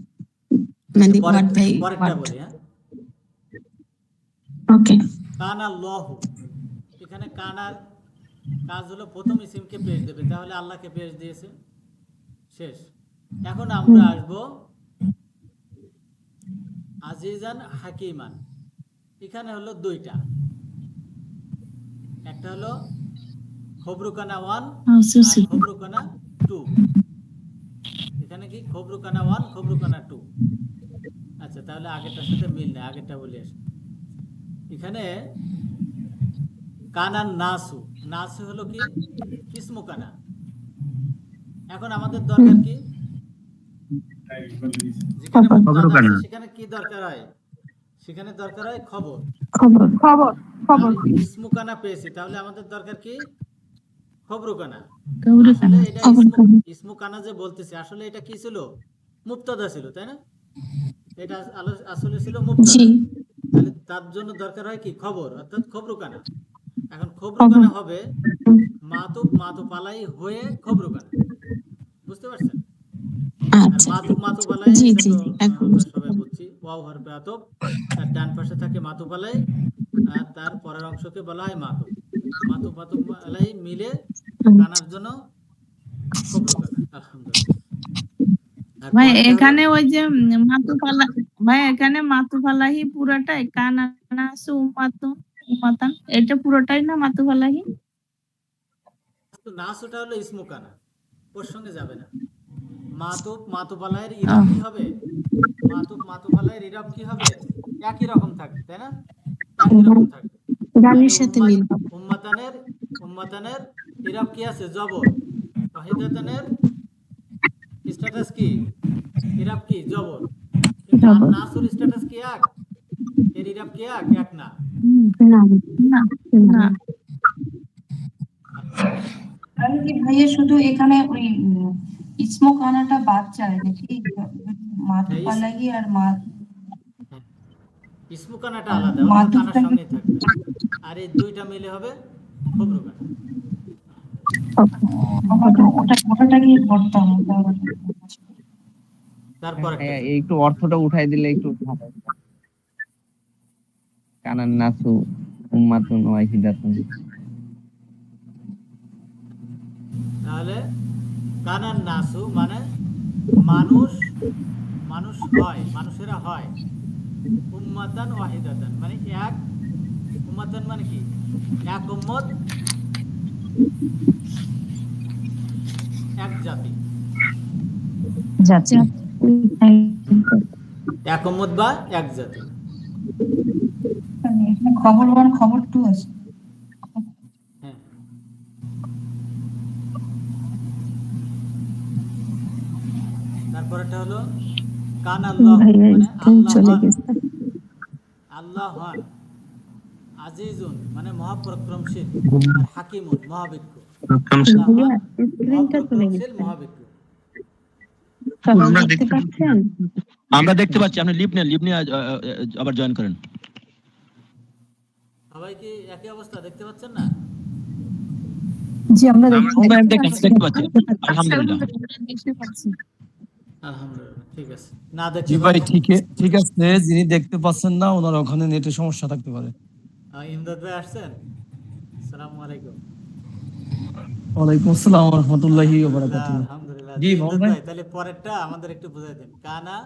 মানে ওয়ার্ড বাই পরেরটা ওয়ার্ড। বলি। হ্যাঁ, ওকে। কানা লহু। এখানে কানার কাজ হলো প্রথম ইসিমকে পেশ দেবে, তাহলে আল্লাহকে পেশ দিয়েছে, শেষ। এখন আমরা আসবো আজিজান হাকিমান। এখানে হলো দুইটা, একটা হলো খবরুকানা 1 আর খবরুকানা 2। এখানে কি খবরুকানা 1 খবরুকানা 2। আচ্ছা, তাহলে আগেরটার সাথে মিল নেই, আগেরটা বলে আসি। এখানে কানান নাসু, নাসু হলো কি? ইসমু কানা। এখন আমাদের দরকার কি? যেখানে খবর। মুবতাদা আছে খবরকানা। সেখানে কি দরকার হয়? সেখানে দরকার হয় খবর। খবর। খবর খবর তাহলে ইসমুকানা পেয়েছি, তাহলে আমাদের দরকার কি? খবরুকানা। খবরকানা। আসলে এটা খবরকানা। ইসমুকানা যে বলতেছি, আসলে এটা কি ছিল? মুবতাদা ছিল, তাই না? এটা আসলে ছিল জি। মুবতাদা। তাহলে তার জন্য দরকার হয় কি? খবর, অর্থাৎ খবরুকানা। এখন খবর। খবরুকানা হবে মাতুব আলাই হয়ে খবরুকানা। বুঝতে পারছেন? আর আচ্ছা। মাতুব আলাই জি এটা জি তো এখন আমরা বুঝতে সবাই পারলাম। বুঝছি, ওয়াও হরফে আতব, তার ডান পাশে থাকে মাতুব আলাই, আর তার পরের অংশকে বলা হয় মাতুব। মাতুব আলাই মিলে কানার জন্য খবরুকানা। আলহামদুলিল্লাহ। আর ভাই পরেরটা হলো এখানে ওই যে মাতুফালা, ভাই এখানে মাতুফালাহি পুরাটাই কানানাসু উম্মাতান, এটা পুরোটাই না মাতুফালাহি? নাসুটা হলো ইসমুকানা, ওর সঙ্গে যাবে না। মাতুব আলাইয়ের ইরাব কি হবে? মাতুব আলাইয়ের ইরাব কি হবে? একই রকম থাকবে, তাই না? একই রকম থাকবে। তাহলে গানের সাথে মিল হবে। উম্মাতানের ইরাব কি আছে? জবর। ওয়াহিদাতানের স্ট্যাটাস কি? ইরাব কি? জবর। কিন্তু আর খবর। নাসুর স্ট্যাটাস কি এক? এর ইরাব কি এক? এক না। না না না। না। তাহলে কি ভাইয়া শুধু এখানে ওই ইসমোখানাটা বাদ যায় নাকি? মাতুব হ্যাঁ, আলাহি আর হ্যাঁ, ইসমুকানাটা আলাদা, ওটা তো কানার মাতুবটাকে সঙ্গেই থাকবে। আর এই দুইটা মিলে হবে খবরুকানা। ওটা কি পড়তাম তারপরেরটা কি? একটু অর্থটা উঠাই দিলে একটু ভালো হতো। কানান নাসু উম্মাতুন ওয়াহিদাতুন। তাহলে কানান নাসু মানে মানুষ হয়, মানুষেরা হয়। উম্মাতান ওয়াহিদাতান মানে এক। উম্মাতান মানে কি? এক উম্মত, এক জাতি। যাচ্ছে। এক উম্মত বা এক জাতি। খবর 1 খবর 2 আছে। হ্যাঁ। তারপরেরটা হলো কান আল্লাহ ভাইয়া মানে স্ক্রিন আল্লাহ চলে হন। গেছে। আল্লাহ হন। আজিজুন মানে মহাপরাক্রমশীল, আর হাকিমুন মহাবিজ্ঞ। আল্লাহ ভাইয়া হন স্ক্রিনটা চলে মহাপরাক্রমশীল, গেছে। মহাবিজ্ঞ। সবাই আমরা দেখতে দেখতে পাচ্ছেন? আমরা দেখতে পাচ্ছি, আপনি লিভ নিয়ে আবার জয়েন করেন। সবাই কি একই অবস্থা দেখতে পাচ্ছেন না? জি আমরা দেখতে দেখতে পাচ্ছি, আলহামদুলিল্লাহ। দেখতে পাচ্ছি। আলহামদুলিল্লাহ, ঠিক আছে। না জি দেখতে ভাই, পারলে ঠিক আছে, যিনি দেখতে পাচ্ছেন না ওনার ওখানে নেটের সমস্যা থাকতে পারে। ইমদাদ ভাই আসছেন? আসসালামু আলাইকুম। ওয়ালাইকুম আসসালাম ওয়া রাহমাতুল্লাহি ওয়া আলহামদুলিল্লাহ, বারাকাতুহু। আলহামদুলিল্লাহ। জি জি মামুন ইমদাদ ভাই। ভাই, তাহলে পরেরটা আমাদের একটু বুঝাই দেন। কানা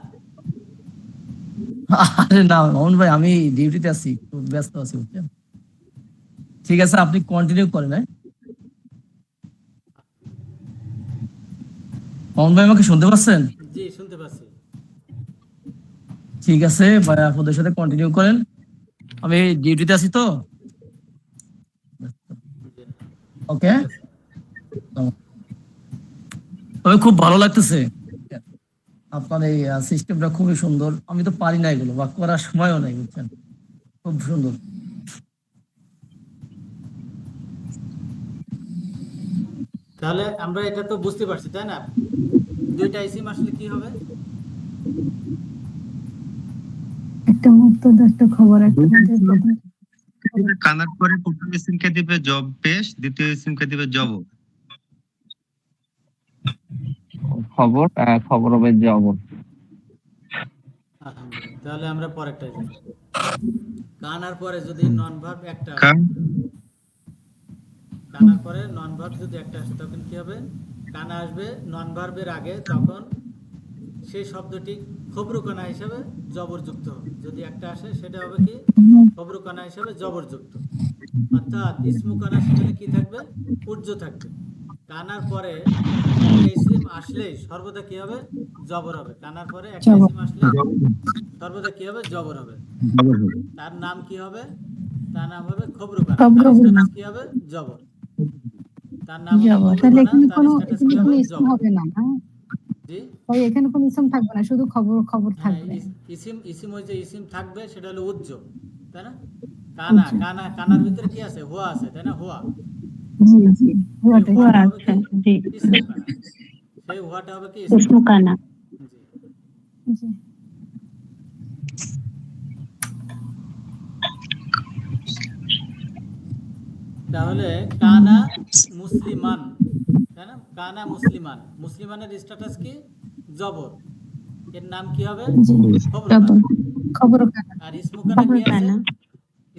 আরে না মামুন ভাই, আমি ডিউটিতে আছি, একটু ব্যস্ত আছি বুঝছেন। ঠিক আছে, আপনি কন্টিনিউ করেন। হ্যাঁ মামুন ভাই, আমাকে শুনতে পাচ্ছেন? জি শুনতে পাচ্ছি। ঠিক আছে ভাই, আপনাদের সাথে কন্টিনিউ করেন, আমি ডিউটিতে আছি তো। জি, ওকে, ঠিক আছে। তবে খুব ভালো লাগতেছে আপনার এই সিস্টেমটা, খুবই সুন্দর। আমি তো পারি না এগুলো, বা করার সময়ও নাই বুঝছেন, খুব সুন্দর। তাহলে আমরা এটা তো বুঝতে পারছি, তাই না? দুইটা ইসিম আসলে কি হবে? একটা মুক্তদা, একটা খবর, একটা কানার পরে প্রথম ইসিমকে দিবে জব পেশ, দ্বিতীয় ইসিমকে দিবে জবর। খবর খবর হবে জবর। আলহামদুলিল্লাহ। তাহলে আমরা পরেরটা যাই। কানার পরে যদি নন ভার্ব একটা আসে, কান কানার পরে নন ভার্ব যদি একটা আসে, তখন কি হবে? কানা আসবে নন ভার্বের আগে, তখন সেই শব্দটি খবরুকানা হিসেবে জবরযুক্ত হবে। যদি একটা আসে সেটা হবে কি? খবরুকানা হিসেবে জবরযুক্ত। অর্থাৎ ইসমুকানা সেখানে কি থাকবে? উর্জ থাকবে। কানার পরে একটা ইসিম আসলেই সর্বদা কি হবে? জবর হবে। কানার পরে একটা ইসিম আসলে সর্বদা কি হবে? জবর হবে। জবর হবে। তার নাম কি হবে? তার নাম হবে খবরুকানা। খবরুকানা। তার স্ট্যাটাস কি হবে? জবর। তার নাম হলো জবর। খবর তাহলে কানা, এখানে তার কোনো স্ট্যাটাস কি হবে? ইসম জবর। হবে না, না? জি ভাই এখানে কোনো ইসম থাকবে না, শুধু খবর খবর হ্যাঁ, থাকবে। ইসিম ওই যে ইসিম থাকবে সেটা হলো উজ্জ, তাই না? কানা, আচ্ছা। কানার ভিতরে কি আছে? হুয়া আছে, তাই না? হুয়া, জি জি সেই হুয়াটা হুয়াটা হবে আচ্ছা কি? জি ইসমু কানা। সেই হুয়াটা হবে কি? ইসমু ইসমু কানা। কানা। জি জি তাহলে কানা মুসলিমান, তাই না? কানা মুসলিমান, মুসলিমানের স্ট্যাটাস কি? জবর। এর নাম কি হবে? জি খবর জবর কানা। খবর কানা। আর ইসমু কানা খবর কি আছে? কানা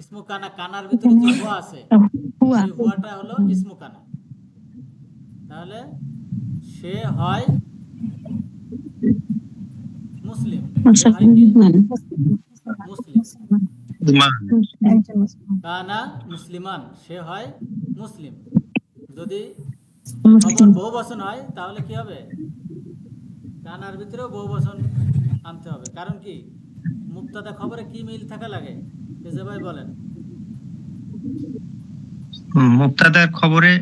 ইসমু কানা, কানার ভিতরে এখানে যে হুয়া আছে হুয়া। সেই হুয়াটা হলো ইসমু কানা। তাহলে সে হয় মুসলিম, সে হয় কি? মুসলমান। মুসলিম। ইমান। একজন মুসলমান। কানা মুসলিমান, সে হয় মুসলিম। যদি খবর মুসলিম। বহু বচন হয় তাহলে কি হবে? কানার ভিতরেও বহু বচন আনতে হবে। কারণ কি? মুক্তাদা খবরে কি মিল থাকা লাগে? যে ভাই বলেন। মুক্তাদার খবরে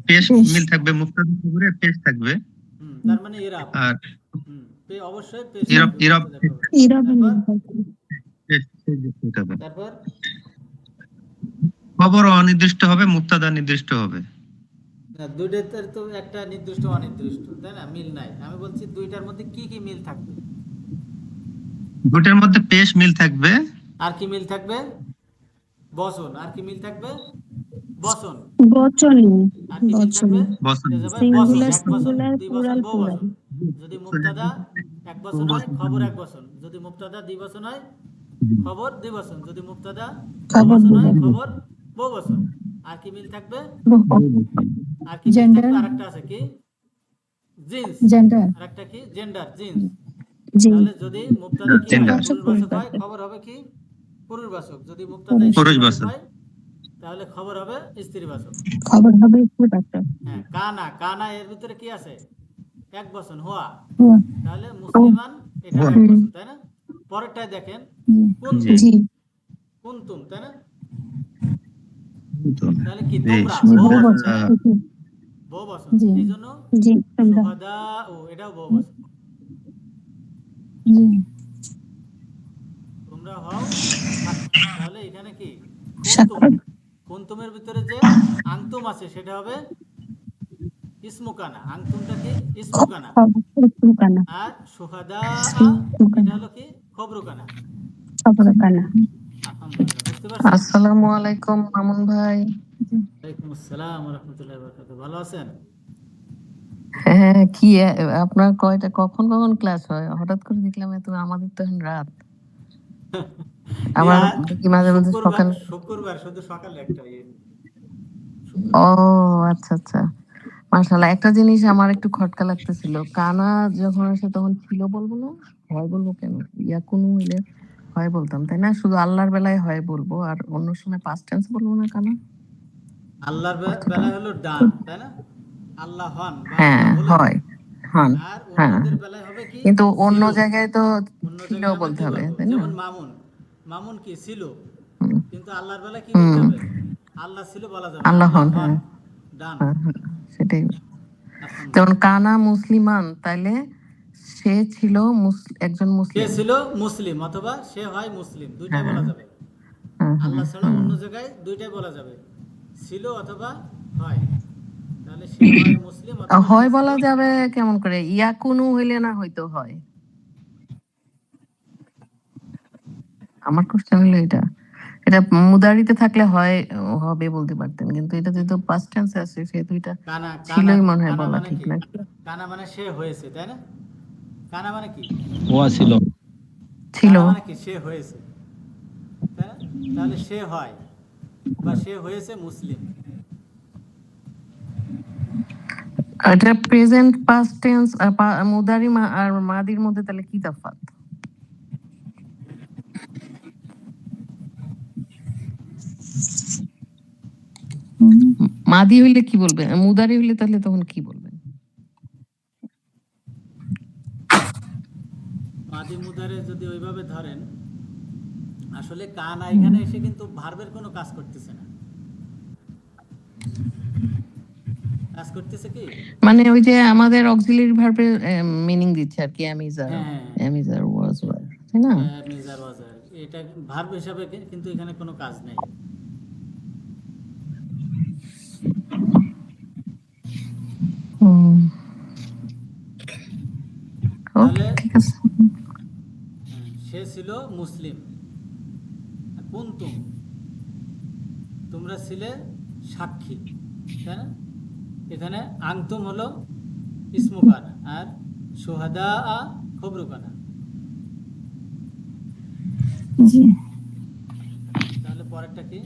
পেশ পেশ। মিল থাকবে, মুক্তাদার খবরে পেশ থাকবে। তার মানে ইরাব। আর অবশ্যই পেশ ইরব থাকবে ইরব মুক্তাদা খবরে। ইরাবে তারপর নির্ভর করে। পেশ যুক্ত হবে। তারপর খবর অনির্দিষ্ট হবে, মুক্তাদা নির্দিষ্ট হবে। না, দুইটার তো একটা নির্দিষ্ট অনির্দিষ্ট, তাই না? মিল নাই। আমি বলছি দুইটার মধ্যে কি কি মিল থাকবে? দুটার মধ্যে পেশ মিল থাকবে। আর কি মিল থাকবে? বচন। আর কি মিল থাকবে? বচন। বচন। আর কি মিল বচন। থাকবে? বচন। যে ভাই বচন, সিঙ্গুলার এক বচন, সিঙ্গুলার দুই বচন, প্লুরাল বহু প্লুরাল। বচন। যদি মুক্তাদা এক বচন হয় খবর এক বচন, যদি মুক্তাদা দ্বি বচন হয় খবর দ্বি বচন, যদি মুক্তাদা বহু খবর বচন হয় দুই খবর বহু বচন। আর কি মিল থাকবে? আর কি মিল জেন্ডার। থাকবে? আরেকটা আছে কি? জিন্স। জেন্ডার। আরেকটা কি? Gender, jeans. জি তাহলে যদি মুক্তাদা কি হয়? Gender। পুরুষবাচক হয়, খবর হবে কি? পুরুষবাচক। যদি মুক্তাদা স্ত্রীবাচক পুরুষবাচক। হয় তাহলে খবর হবে স্ত্রীবাচক। খবর হবে স্ত্রীবাচক। হ্যাঁ, কানা, কানা এর ভিতরে কি আছে? এক বচন, হুয়া। হুয়া। তাহলে মুসলিমান এটা এক বচন, তাই না? পরেরটায় দেখেন কুনতুম, জি কুনতুম, তাই না? তো তাহলে কি? এই তোমরা, জি বহু বহু বচন, বচন। তাই না? বহু বচন। জি এই জন্য জি তোমরা। সুহাদা ও এটাও বহু বচন। জি তোমরা হও সাক্ষী। তাহলে এখানে কি? কুনতুম। সাক্ষর। কুনতুমের ভিতরে যে আনতুম আছে সেটা হবে ইসমুকানা। আনতুমটা কি? ইসমুকানা। ইসমুকানা। আর সুহাদা ইসমুকানা। এটা হলো কি? খবরুকানা। খবর কানা। আলহামদুলিল্লাহ, বুঝতে পারছেন? আসসালামু আলাইকুম মামুন ভাই। ওয়ালাইকুম আসসালাম ওয়া রাহমাতুল্লাহি ওয়া বারাকাতুহু। ভালো আছেন? হ্যাঁ কি আপনার কখন কখন ক্লাস হয়? হঠাৎ করে দেখলাম এত, আমাদের তো এখন রাত। আবার দেখি মাঝে মাঝে শুক্রবার, সকাল। শুক্রবার শুধু সকালে একটা ও আচ্ছা আচ্ছা, মাশাআল্লাহ। একটা জিনিস আমার একটু খটকা লাগতেছিল, কানা যখন আসে তখন ছিল বলবো না, হয় বলবো কেন? ইয়াকুনু হইলে হয় বলতাম, তাই না? শুধু আল্লাহর বেলায় হয় বলবো, আর অন্য সময় পাস্ট টেন্স বলবো না কানা। আল্লাহর অর্থটা বেলায় হলো ডান, তাই না? আল্লাহ হন বা হ্যাঁ আল্লাহ হলেন। হয় হন। আর হ্যাঁ অন্যদের বেলায় হবে কি? কিন্তু অন্য ছিল। জায়গায় তো অন্য ছিল জায়গায় আমরা বলতে কি হবে, বলবো? তাই না? যেমন মামুন, মামুন কি? ছিল। হুম কিন্তু আল্লাহর বেলায় কি বলতে হুম, হবে? আল্লাহ ছিল বলা যাবে না, আল্লাহ আল্লাহ হন। হন। হ্যাঁ ডান। হ্যাঁ হ্যাঁ, সেটাই। যেমন আলহামদুলিল্লাহ। কানা মুসলিমান, তাইলে সে ছিল একজন সে মুসলিম। ছিল মুসলিম অথবা সে হয় মুসলিম, দুইটাই হ্যাঁ বলা যাবে। হ্যাঁ আল্লাহ হ্যাঁ ছাড়া হ্যাঁ। অন্য জায়গায় দুইটাই বলা যাবে, ছিল অথবা হয়। তাহলে সে হয় মুসলিম অথবা সে হয় ছিল। বলা যাবে কেমন করে? ইয়াকুনু হইলে না হয়তো হয়। আমার কোশ্চেন হলো এটা। এটা মুদারিতে থাকলে হয় হবে বলতে পারতেন, কিন্তু এটা যেহেতু পাস্ট টেন্সে আছে সেহেতু এটা কানা, কানা, ছিলই মনে হয় কানা বলা মানে ঠিক কি? না। কানা মানে সে হয়েছে, তাই না? কানা মানে কি? হওয়া ছিল। ছিল। কানা মানে কি? সে হয়েছে, তাই না? তাহলে সে হয় বা সে হয়েছে মুসলিম। এটা প্রেজেন্ট পাস্ট টেন্স মুদারি আর মাদির মধ্যে তাহলে কি তফাৎ? মাদি হইলে কি বলবেন, মুদারি হইলে তাহলে তখন কি বলবেন? মাদি মুদারে যদি ওইভাবে ধরেন, আসলে কানা এখানে এসে কিন্তু ভার্বের কোনো কাজ করতেছে না। কাজ করতেছে কি? মানে ওই যে আমাদের অক্সিলারি ভার্বের মিনিং দিচ্ছে আর কি, অ্যামিজার হ্যাঁ, অ্যামিজার ওয়াজ ওয়ার, তাই না? মেজার ওয়াজার এটা ভার্ব হিসাবে কিন্তু এখানে কোনো কাজ নেই। তাহলে ঠিক আছে। সে ছিল মুসলিম। কুনতুম তোমরা ছিলে সাক্ষী, তাই না? এখানে আনতুম হলো ইসমু কানা আর শুহাদা খবরু কানা। জি তাহলে পরেরটা কি?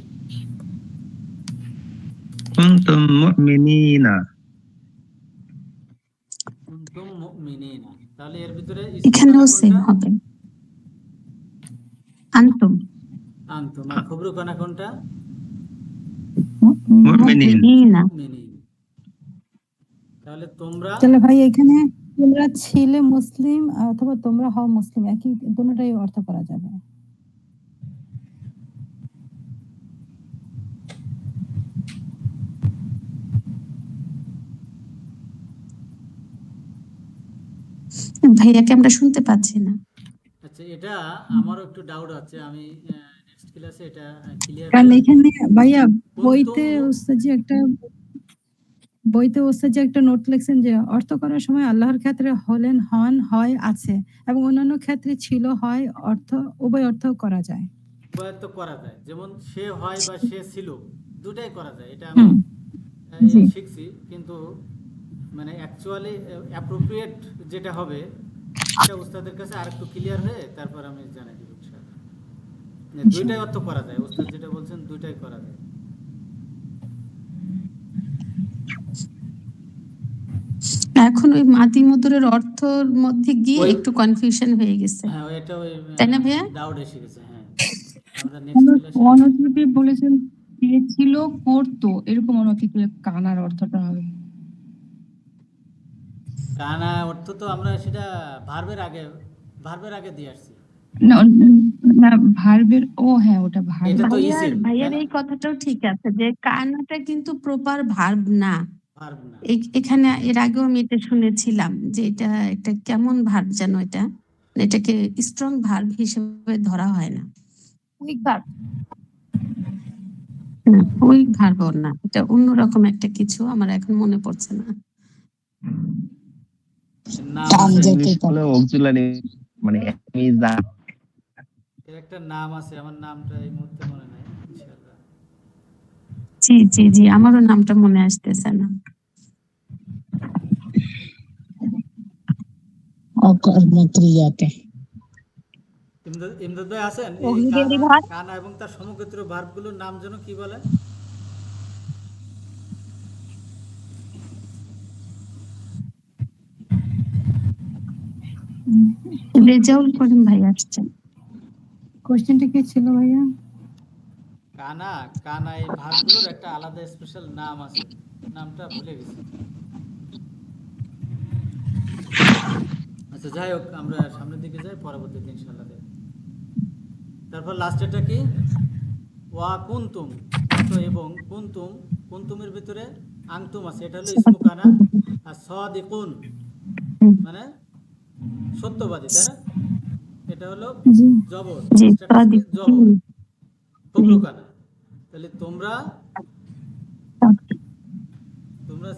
কুনতুম মুমিনিনা। কুনতুম মুমিনিনা। তাহলে এর ভিতরে এখানেও সেম হবে আনতুম আনতুম আর খবরু কানা কোনটা? মুমিনিনা। মুমিনিন। তাহলে তোমরা তাহলে ভাই এখানে তোমরা ছিলে মুসলিম অথবা তোমরা হও মুসলিম, একই দুটোটাই অর্থ করা যাবে। ভাইয়াকে আমরা শুনতে পাচ্ছি না। আচ্ছা, এটা আমারও একটু ডাউট আছে, আমি নেক্সট ক্লাসে এটা ক্লিয়ার কারণ করব। এখানে ভাইয়া বইতে কুনতুম ওস্তাদ যে একটা নোট লিখছেন যে অর্থ করার সময় আল্লাহর ক্ষেত্রে হলেন, হন, হয়, আছে এবং অন্যান্য ক্ষেত্রে ছিল, হয়, অর্থ উভয় অর্থ করা যায়। উভয় তো করা যায়, যেমন সে হয় বা সে ছিল, দুটাই করা যায়। এটা আমি শিখছি, কিন্তু মানে অ্যাকচুয়ালি অ্যাপ্রোপ্রিয়েট যেটা হবে সেটা উস্তাদের কাছে আরেকটু ক্লিয়ার হয়ে তারপর আমি জানাই দিব ইনশাআল্লাহ। দুইটাই অর্থ করা যায়, উস্তাদ যেটা বলছেন দুইটাই করা যায়। এখন ওই মাদি মধুরের অর্থর মধ্যে গিয়ে একটু কনফিউশন হয়ে গেছে, হ্যাঁ, এটা ওই তাই না ভাইয়া? ডাউট এসে গেছে। হ্যাঁ, আমরা নেক্সট ক্লাসে অনতিতে বলেছেন ছিল করতো, এরকম অনতিতে কানার অর্থটা হবে। কানা অর্থ তো আমরা সেটা ভার্বের আগে দিয়ে আসছি। না না ভার্বের, ও হ্যাঁ ওটা ভার্ব। এটা তো ইসিম, ভাইয়ার এই কথাটাও ঠিক আছে যে কানাটা কিন্তু প্রপার ভার্ব না। ভার্ব না। এখানে এর আগেও আমি এটা শুনেছিলাম যে এটা একটা কেমন ভার্ব যেন, এটাকে স্ট্রং ভার্ব হিসেবে ধরা হয় না। Week verb. উইক ভার্বও না, এটা অন্যরকম একটা কিছু, আমার এখন মনে পড়ছে না। ইংলিশ বলে অক্সিলারি মানে অ্যামিজার। এর একটা নাম আছে, আমার নামটা এই মুহূর্তে মনে নাই। ইনশাআল্লাহ। জি জি জি, আমারও নামটা মনে আসতেছে না। ইমদাদ ভাই আছেন? এই কানা এবং তার সমগোত্রীয় ভার্বগুলোর নাম যেন কি বলে? রেজাউল করিম ভাই আসছেন। কোশ্চেনটা কি ছিল ভাইয়া? কানা এই ভার্বগুলোর একটা আলাদা স্পেশাল নাম আছে, নামটা ভুলে গেছি। আচ্ছা, যাই হোক, আমরা সামনের দিকে যাই, পরবর্তীতে ইনশাআল্লাহ দেখব। তারপর লাস্টেরটা কি? ওয়া কুনতুম, এবং কুনতুমের ভিতরে আনতুম আছে, এটা হলো ইসমু কানা। আর সাদিকুন মানে সত্যবাদী, তাই না? এটা হলো জবর, খবরু কানা। তাহলে তোমরা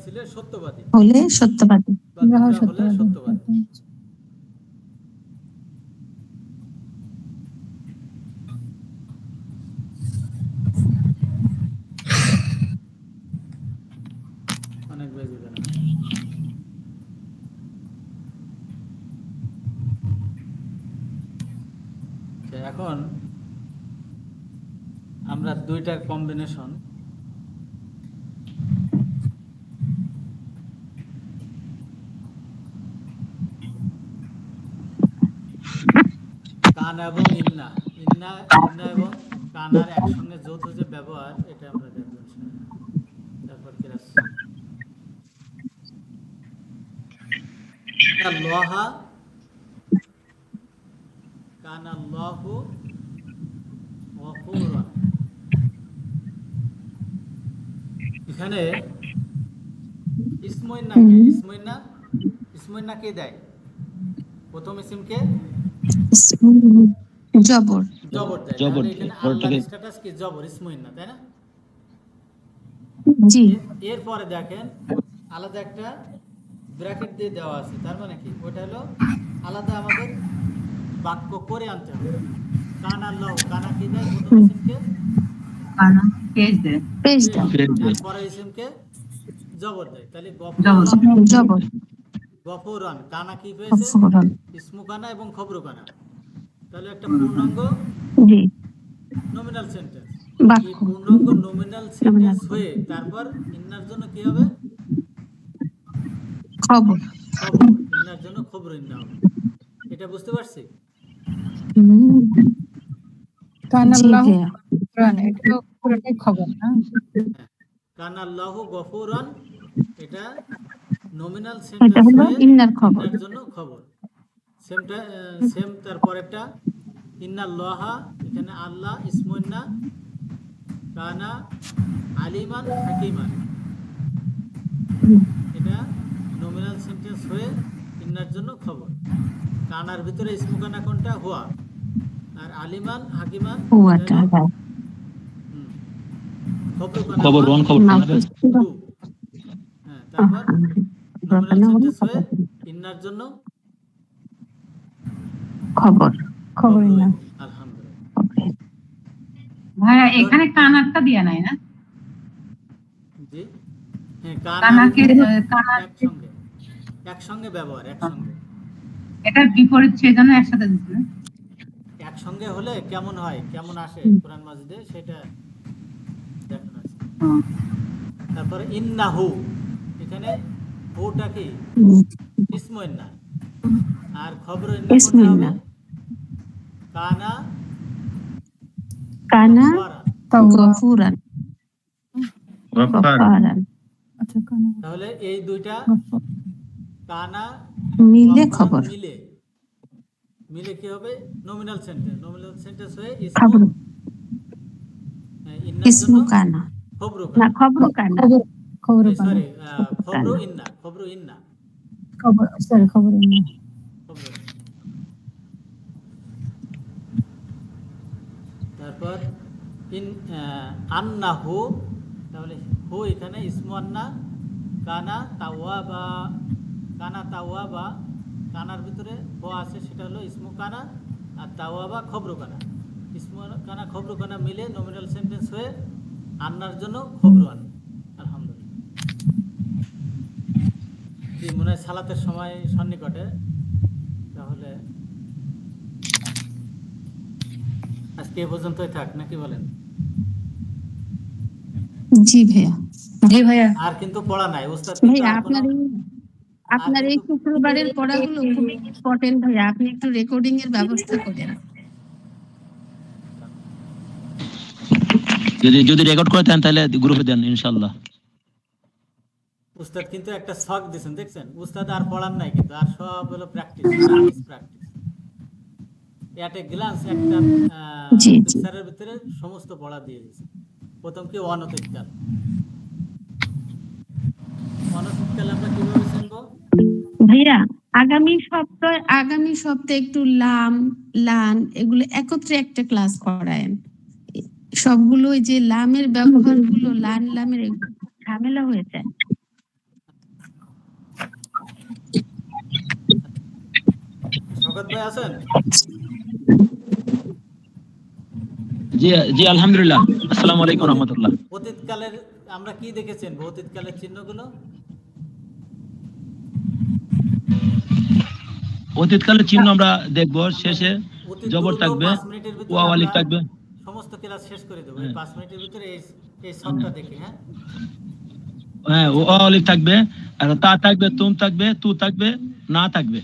ছিলে সত্যবাদী, হলে সত্যবাদী। হলে সত্যবাদী। অনেক বেজে গেল। এখন আমরা দুইটার কম্বিনেশন কানা এবং ইন্না এবং কানার একসঙ্গে যৌথ যে ব্যবহার, এটা আমরা দেখব ইনশাআল্লাহ। তারপর ক্লাস কানাল্লাহু গফুরান। এখানে ইসমইন্না কে? ইসমইন্না কে দেয়? প্রথম ইসিমকে জবর জবর দেয়। জবর তাহলে এখানে আল্লাহর স্ট্যাটাস কি? জবর, ইসমইন্না, তাই না? জি এরপরে দেখেন আলাদা একটা ব্র্যাকেট দিয়ে দেওয়া আছে, তার মানে কি? ওটা হলো আলাদা আমাদের বাক্য করে আনতে হবে। কান আল্লাহ, কানা কি দেয়? প্রথম ইসিমকে পেজ দাও আর পরের ইসিমকে জবর দেয়। তাহলে জবর গফুরান, কানা কি পেয়েছে? গফুরান। ইসমু কানা এবং খবরু কানা। তাহলে একটা পূর্ণাঙ্গ জি নমিনাল সেন্টেন্স। বাক্য এই পূর্ণাঙ্গ নমিনাল সেন্টেন্স হয়ে তারপর ইন্নার জন্য কি হবে? খবর খবর। ইন্নার জন্য খবর ইন্না হবে। এটা বুঝতে পারছি? কান জি আল্লাহ ভাইয়া কুরআন, এটা তো পুরোটাই খবর না? কান আল্লাহু গফুরান, এটা নমিনাল এটা সেন্টেন্স হলো হয়ে ইন্নার খবর ইন্নার জন্য খবর। সেম তারপর একটা ইন্নাল্লাহা, এখানে আল্লাহ ইসমুন্না, কানা আলিমান হাকিমান, এটা নমিনাল সেন্টেন্স হয়ে ইন্নার জন্য খবর। কানার ভিতরে ইসমু কানা কোনটা? হুয়া। আর আলিমান হাকিমান হুয়াটা হ্যাঁ খবর কানা খবর হুয়া, ওয়ান, খবর না কানা। টু। হ্যাঁ, তারপর নমিনাল সেন্টেন্স হয়ে ইন্নার জন্য খবর খবর না। আলহামদুলিল্লাহ। ভাইয়া এখানে কানারটা দিয়া নাই না? জি হ্যাঁ, কানা কানাকে একসঙ্গে ব্যবহার, একসঙ্গে এটার বিপরীত সেজন্য একসাথে দিচ্ছে না? একসঙ্গে হলে কেমন হয়, কেমন আসে কোরআন মাজিদে, সেটা দেখানো আছে। তারপরে ইন্নাহু, এখানে হুটা কি? ইসমু ইন্না। আর খবর ইন্না ইসমু কোনটা ইন্না। হবে? কানা কানা গফারা। গফুরান গফারান আচ্ছা, কানা তাহলে এই দুইটা গফুর। কানা মিলে গফারান খবর মিলে কি হবে? Nominal sentence. নমিনাল সেন্টেন্স হয়ে খবর ইন্নার ইসমু জন্য কানা খবরু না কানা। খবর কানা খবর কানা সরি, খবরু ইন্না, খবরু ইন্না, খবর, সরি, খবর না। খবরু ইন্না। তারপর আন্নাহু, তাহলে হু এখানে ইসমু আন্না, কানা তাওয়াবা, কানা তাওয়াবা, কানার ভিতরে হো আছে, সেটা হলো ইসমু কানা, আর তাওয়াবা খবরু কানা। ইসমু কানা খবরু কানা মিলে নমিনাল সেন্টেন্স হয়ে আন্নার জন্য খবরু আন। আলহামদুলিল্লাহ। কি মনে হয় সালাতের সময় সন্নিকটে, তাহলে আজকে এ পর্যন্তই থাক, নাকি বলেন? জি ভাইয়া আর কিন্তু পড়া নাই উস্তাদ, ভাইয়া আপনার এই শুক্রবারের পড়াগুলো খুবই ইম্পর্টেন্ট ভাইয়া, আপনি একটু রেকর্ডিং এর ব্যবস্থা করেন। যদি রেকর্ড করে দেন তাহলে গ্রুপে দেন ইনশাআল্লাহ। উস্তাদ কিন্তু একটা শখ দিয়েছেন, দেখছেন? উস্তাদ আর পড়ার নাই, কিন্তু আর সব হলো প্র্যাকটিস। এট এ গ্লান্স একটা পিকচারের ভিতরে সমস্ত পড়া দিয়ে দিয়েছে। প্রথম কি অনতিকাল। অনতিকাল আমরা কিভাবে চিনবো ভাইয়া? আগামী সপ্তাহে একটু লাম লান এগুলো একত্রে একটা ক্লাস করায়েন। সবগুলো ওই যে লামের ব্যবহার গুলো লান লামের ঝামেলা হয়ে যায়। শওকত ভাই আছেন? জি জি আলহামদুলিল্লাহ। আসসালামু আলাইকুম ওয়া রাহমাতুল্লাহ। অতীতকালের আমরা কি দেখেছেন? অতীতকালের চিহ্নগুলো অতীতকালের চিহ্ন আমরা দেখব, শেষে জবর থাকবে, 5 মিনিটের ভিতরে ওয়াও আলিফ থাকবে। সমস্ত ক্লাস শেষ করে দেব এই 5 মিনিটের ভিতরে। এই শটটা দেখি। হ্যাঁ, ওয়াও আলিফ থাকবে, আর তা থাকবে, তুম থাকবে, তু থাকবে, না থাকবে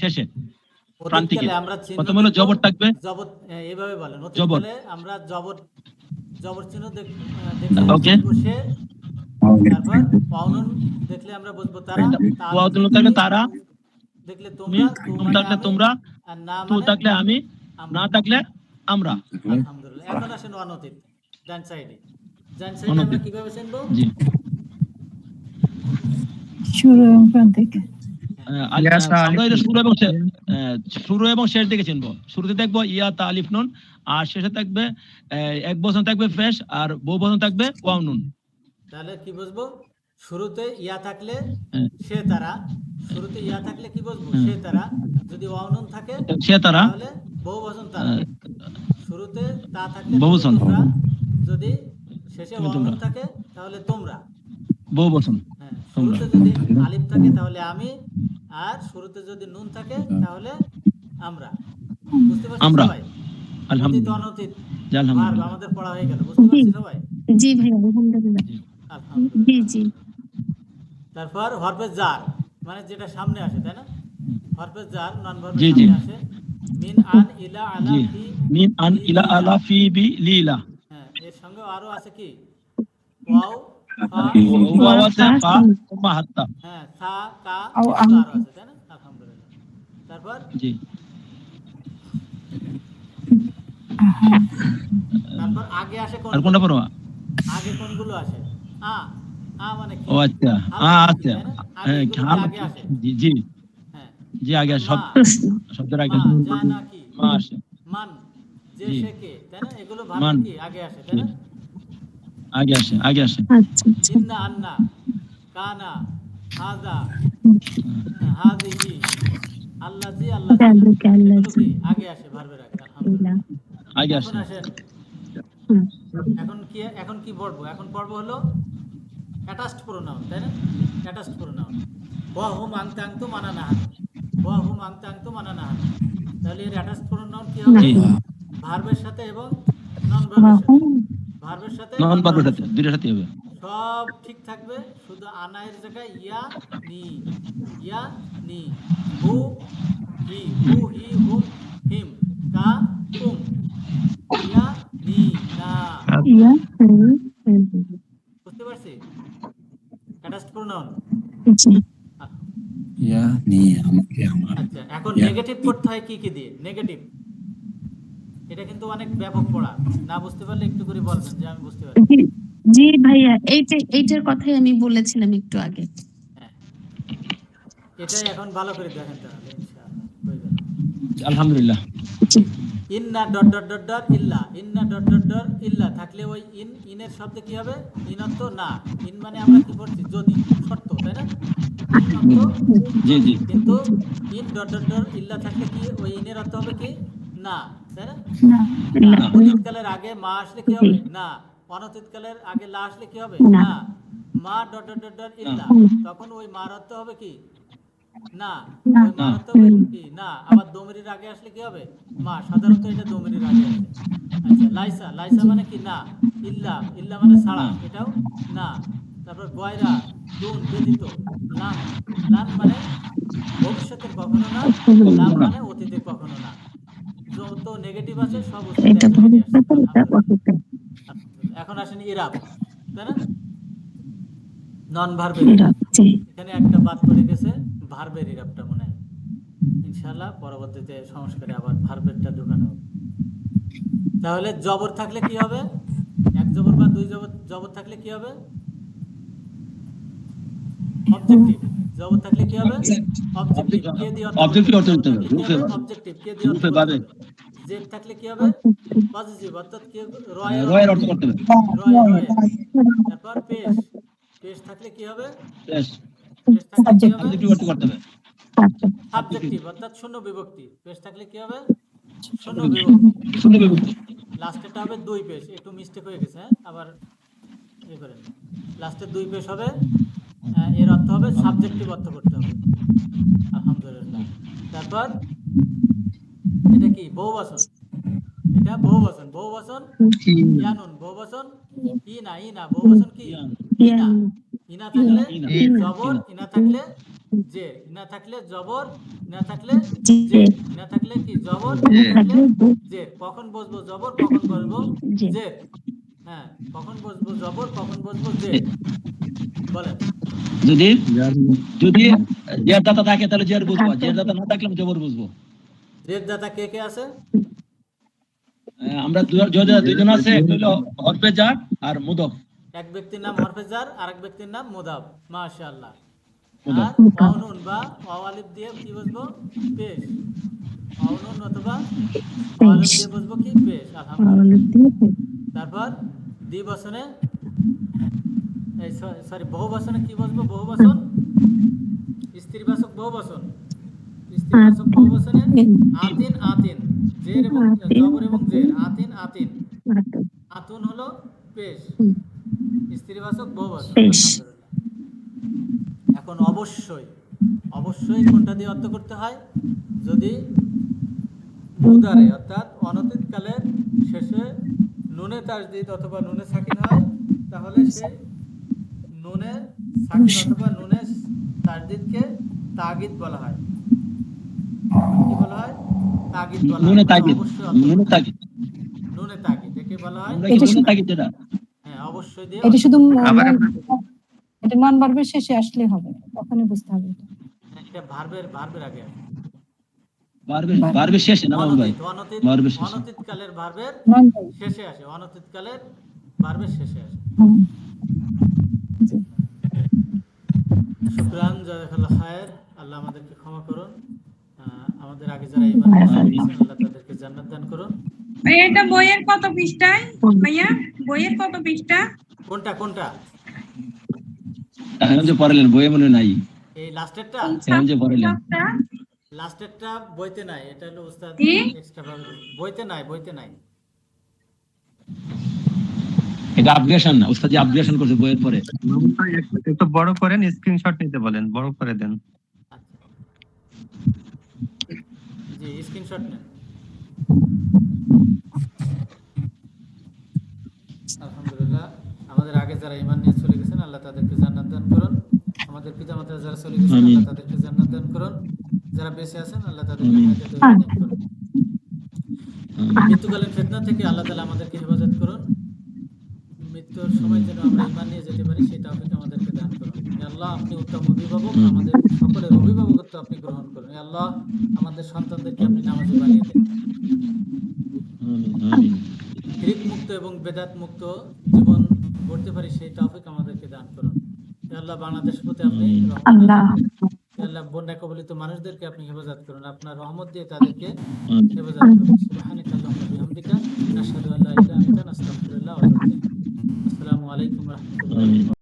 শেষে প্রান্তিকে। প্রথমে হলো জবর থাকবে, জবর এইভাবে বলেন। অতীতকালে আমরা জবর চিহ্ন দেখলে ওকে, বসে, তারপর পাউনুন দেখলে আমরা বুঝবো তারা, ওয়াও দুল থাকলে তারা, দেখলে তুমি, তুম থাকলে তোমরা, আর না তু মানে থাকলে আমি, না থাকলে আমরা। আলহামদুলিল্লাহ। এখন আসেন অনতীত, ডান সাইডে। ডান সাইডে আমরা কিভাবে চিনবো? জি শুরু এবং প্রান্তিক। আমরা এটা শুরু এবং শেষ দিকে চিনবো। শুরুতে দেখবো ইয়া তা আলিফ নুন, আর শেষে থাকবে এক বচন থাকবে ফেশ, আর বহু বচন থাকবে ওয়াও নুন। তাহলে কি বুঝবো? শুরুতে ইয়া থাকলে সে তারা, শুরুতে ইয়া থাকলে কি বুঝবো? সে তারা। যদি ওয়াও নুন থাকে সে তারা, তাহলে বহু বচন তারা। শুরুতে তা থাকলে বহু বচন, তোমরা, যদি শেষে ওয়াও নুন থাকে তাহলে তোমরা। বহু বচন। হ্যাঁ, শুরুতে যদি আলিফ থাকে তাহলে আমি, আর শুরুতে যদি নুন থাকে তাহলে আমরা। বুঝতে পারছি আমরা। সবাই? আলহামদুলিল্লাহ। অনতীত জি, আলহামদুলিল্লাহ। আমাদের পড়া হয়ে গেল। বুঝতে পারছি সবাই? জি ভাই, আলহামদুলিল্লাহ। জি জি। তারপর হরফে জার, মানে যেটা সামনে আসে, তাই না? হরফে জার নন ভার্বের জি জি সামনে আসে। মিন আন ইলা আলা জি। ফি, মিন আন ইলা আলা ফি বি লিলা। হ্যাঁ, এর সঙ্গে আরো আছে কি? ওয়াও, ফা, ওয়াও আছে, ফা, সুম্মা হাত্তা। হ্যাঁ, সা, কা, এগুলো আরো আছে, তাই না? আলহামদুলিল্লাহ। তারপর জি। তারপর আগে আসে কোন? আর কোনটা পড়বা? আগে কোনগুলো আসে? আ, আ মানে কি? ও আচ্ছা, আচ্ছা। আগে আসে। জি জি হ্যাঁ, জি, আগে শব্দের আগে মা, আসে। যা না কি? মা আসে। মান, যে জি। সে কে, তাই না? এগুলো ভার্ব মান। কি আগে আসে, তাই না? আগে আসে, আগে আসে। ইন্না, আন্না, কানা, হাযা, হাযিহি, আল্লাযী, আল্লাযীনা, এগুলো কি আগে আসে ভার্বের আগে। আলহামদুলিল্লাহ। আগে এখন আসে। আসেন, এখন কি পড়বো? এখন পড়বো হলো অ্যাটাচড প্রোনাউন, তাই না? Attached pronoun. ওয়া হুম আনতা আনতু মানা নাহানু, ওয়া হুম আনতা আনতু মানা নাহানু। তাহলে এর অ্যাটাচড প্রোনাউন কি হবে? ভার্বের সাথে এবং নন ভার্বের সাথে। ভার্বের সাথে, নন ভার্বের সাথে, দুইটার সাথে হবে। সব ঠিক থাকবে, শুধু আনা এর জায়গায় ইয়া নি, ইয়া নি। হু হি, হু হি হুম হিম, কা কুম, ইয়া নি না। বুঝতে পারছি? Attached pronoun. ইয়া নি আমাকে আমার। আচ্ছা, এখন নেগেটিভ করতে হয় কি কি দিয়ে? নেগেটিভ, এটা কিন্তু অনেক ব্যাপক পড়া। না বুঝতে পারলে একটু করে বলবেন যে আমি বুঝতে পারি। জি ভাইয়া, এইটার কথাই আমি বলেছিলাম একটু আগে। হ্যাঁ, এটাই এখন ভালো করে দেখেন তাহলে ইনশাআল্লাহ হয়ে যাবে। আলহামদুলিল্লাহ। ইন্না ডট ডট ডট ডট ইল্লা, ইন্না ডট ডট ডট ইল্লা থাকলে ওই ইনের শব্দে কি হবে? ইন অর্থ না। ইন মানে আমরা কি পড়ছি? যদি, শর্ত, তাই না? ইন অর্থ জি জি। কিন্তু ইন ডট ডট ডট ইল্লা থাকলে কি ওই ইনের অর্থ হবে কি? না, তাই না? অতীতকালের আগে মা আসলে কি হবে? না। অনতীতকালের আগে লা আসলে কি হবে? না। মা ডট ডট ডট ডট ইল্লা, তখন ওই মার অর্থ হবে কি? না। ওই মার অর্থ হবে কি? না। আবার দমিরের আগে আসলে কি হবে? মা। সাধারণত এটা দমিরের আগে আসে। আচ্ছা, লাইসা, লাইসা মানে কি? না। ইল্লা, ইল্লা মানে ছাড়া, এটাও না। তারপর গয়রা, দুন, ব্যতীত। লান, লান মানে ভবিষ্যতের কখনো না, লাম মানে অতীতের কখনো না। যত নেগেটিভ আছে সব এখন আসেন ইরাব, তাই না? নন ভার্বের ইরাব। এখানে একটা বাদ পড়ে গেছে, ভার্বের ইরাবটা মনে হয়। ইনশাআল্লাহ পরবর্তীতে সংস্কারে আবার ভার্বেরটা ঢুকানো হবে। তাহলে জবর থাকলে কি হবে? এক জবর বা দুই জবর থাকলে কি হবে? অবজেক্টিভ। জবর থাকলে কি হবে? অবজেক্টিভ। কে দিয়ে অবজেক্টিভ অর্থ করতে হবে। অবজেক্টিভ কে দিয়ে অর্থ করতে হবে? জেড থাকলে কি হবে? পজিটিভ, অর্থাৎ কি রয়ের অর্থ করতে হবে। রয়। তারপর পেশ, পেশ থাকলে কি হবে? পেশ থাকলে কি হবে? অবজেক্টিভ অর্থ করতে হবে। সাবজেক্টিভ, অর্থাৎ শূন্য বিভক্তি। পেশ থাকলে কি হবে? শূন্য বিভক্তি। শূন্য বিভক্তি। লাস্টেরটা হবে দুই পেশ। একটু মিস্টেক হয়ে গেছে, হ্যাঁ, আবার ইয়ে করেন। লাস্টে দুই পেশ হবে, এর অর্থ হবে সাবজেক্টিভ অর্থ করতে হবে। আলহামদুলিল্লাহ। তারপর এটা কি? বহুবচন। এটা বহুবচন। বহুবচন ইয়ানুন, বহুবচন ইনা, ইনা। বহুবচন কি? ইনা। ইনা থাকলে জবর, ইনা থাকলে জের, ইনা থাকলে জবর, ইনা থাকলে জের, ইনা থাকলে কি? জবর, ইনা থাকলে জের। কখন বসবো জবর, কখন বসবো জের? হ্যাঁ, কখন বসবো জবর, কখন বসবো জের? বলেন। যদি জের দাতা থাকে তাহলে জের বুঝবো, জের দাতা না থাকলে জবর বুঝবো। জের দাতা কে কে আছে? আমরা দুইজন আছে, একটা হলো হরফে জার আর মুদফ। এক ব্যক্তির নাম হরফে জার, আরেক ব্যক্তির নাম মুদাফ। মাশাআল্লাহ। আর অনুন বা অলিফ দিয়ে কি বসবো? পেশ। অনুন অথবা অলিফ দিয়ে বসবো কি? পেশ। আলহামদুলিল্লাহ। তারপর দ্বিবচনে এই সরি বহুবচনে কি বসবো? বহুবচন স্ত্রীবাচক বহুবচন। স্ত্রীবাচক বহুবচনে আতিন আতিন, জের এবং জবর এবং জের, আতিন আতিন। আতুন হলো পেশ, স্ত্রীবাচক বহুবচন। আলহামদুলিল্লাহ। এখন অবশ্যই অবশ্যই কোনটা দিয়ে অর্থ করতে হয়? যদি মুদারে অর্থাৎ অনতীতকালের শেষে নুনে তাসদিদ অথবা নুনে সাকিন হয়, তাহলে সেই নুনে সাকিন অথবা নুনে তাসদিদকে তাগিদ বলা হয়। কি বলা হয়? তাগিদ বলা হয়। নুনে তাগিদ, অবশ্যই নুনে তাগিদ, নুনে তাগিদ একে বলা হয়। আমরা কি নুনে তাগিদ এটা? হ্যাঁ, অবশ্যই দিয়ে এটা শুধু আবার এটা নন ভার্বের শেষে আসলে হবে, তখনই বুঝতে হবে এটা। এটা ভার্বের আগে আসে। ভার্বের শেষে না মামুন ভাই? অনতীত ভার্বের শেষে। অনতীতকালের ভার্বের নন ভার্ব। শেষে আসে, অনতীতকালের ভার্বের শেষে আসে। শুকরান, জাযাকাল্লাহ খায়ের। আল্লাহ আমাদেরকে ক্ষমা করুন। আমাদের আগে যারা ঈমান এনেছেন আল্লাহ তাদেরকে জান্নাত দান করুন। এটা বইয়ের কত পৃষ্ঠায় ভাইয়া? বইয়ের কত পৃষ্ঠা? কোনটা কোনটা? এখন যে পড়ালেন বইয়ে মনে নাই, এই লাস্টেরটা? এখন যে পড়ালেন লাস্টেরটা বইতে নাই। এটা হলো উস্তাদ কি? এক্সট্রা ভাবে বইতে নাই, বইতে নাই। এটা আপগ্রেশন না, উস্তাদ যে আপগ্রেশন করছে বইয়ের পরে। একটু বড় করেন, স্ক্রিনশট নিতে বলেন, বড় করে দেন। জি, স্ক্রিনশট নেন। আলহামদুলিল্লাহ। আমাদের আগে যারা ঈমান নিয়ে চলে গেছেন আল্লাহ তাদেরকে জান্নাত দান করুন। আমাদের পিতামাতা যারা চলে গেছেন আল্লাহ তাদেরকে জান্নাত দান করুন। যারা বেঁচে আছেন আল্লাহ তাদেরকে হায়াতে দান করুন। মৃত্যুকালীন ফিতনা থেকে আল্লাহ তাআলা আমাদেরকে হেফাজত করুন। মৃত্যুর সময় যেন আমরা ঈমান নিয়ে যেতে পারি সেই তৌফিক আমাদেরকে দান করুন। হে আল্লাহ, আপনি উত্তম অভিভাবক, আমাদের সকলের অভিভাবকত্ব আপনি গ্রহণ করুন। হে আল্লাহ, আমাদের সন্তানদেরকে আপনি নামাজি বানিয়ে দেন। শিরক মুক্ত এবং বেদাত মুক্ত জীবন গড়তে পারি সেই তৌফিক আমাদেরকে দান করুন। হে আল্লাহ, বাংলাদেশ প্রতি আপনি আল্লাহ হে আল্লাহ, বন্যা কবলিত মানুষদেরকে আপনি হেফাজত করুন। আপনার রহমত দিয়ে তাদেরকে হেফাজত করুন। সুবহানাকা আল্লাহুম্মা বিহামদিকা নাশহাদু আল্লা ইলাহা ইল্লা আনতা নাস্তাগফিরুকা ওয়া নাতুবু ইলাইক। আসসালামু আলাইকুম ওয়া রাহমাতুল্লাহি ওয়া বারাকাতুহু।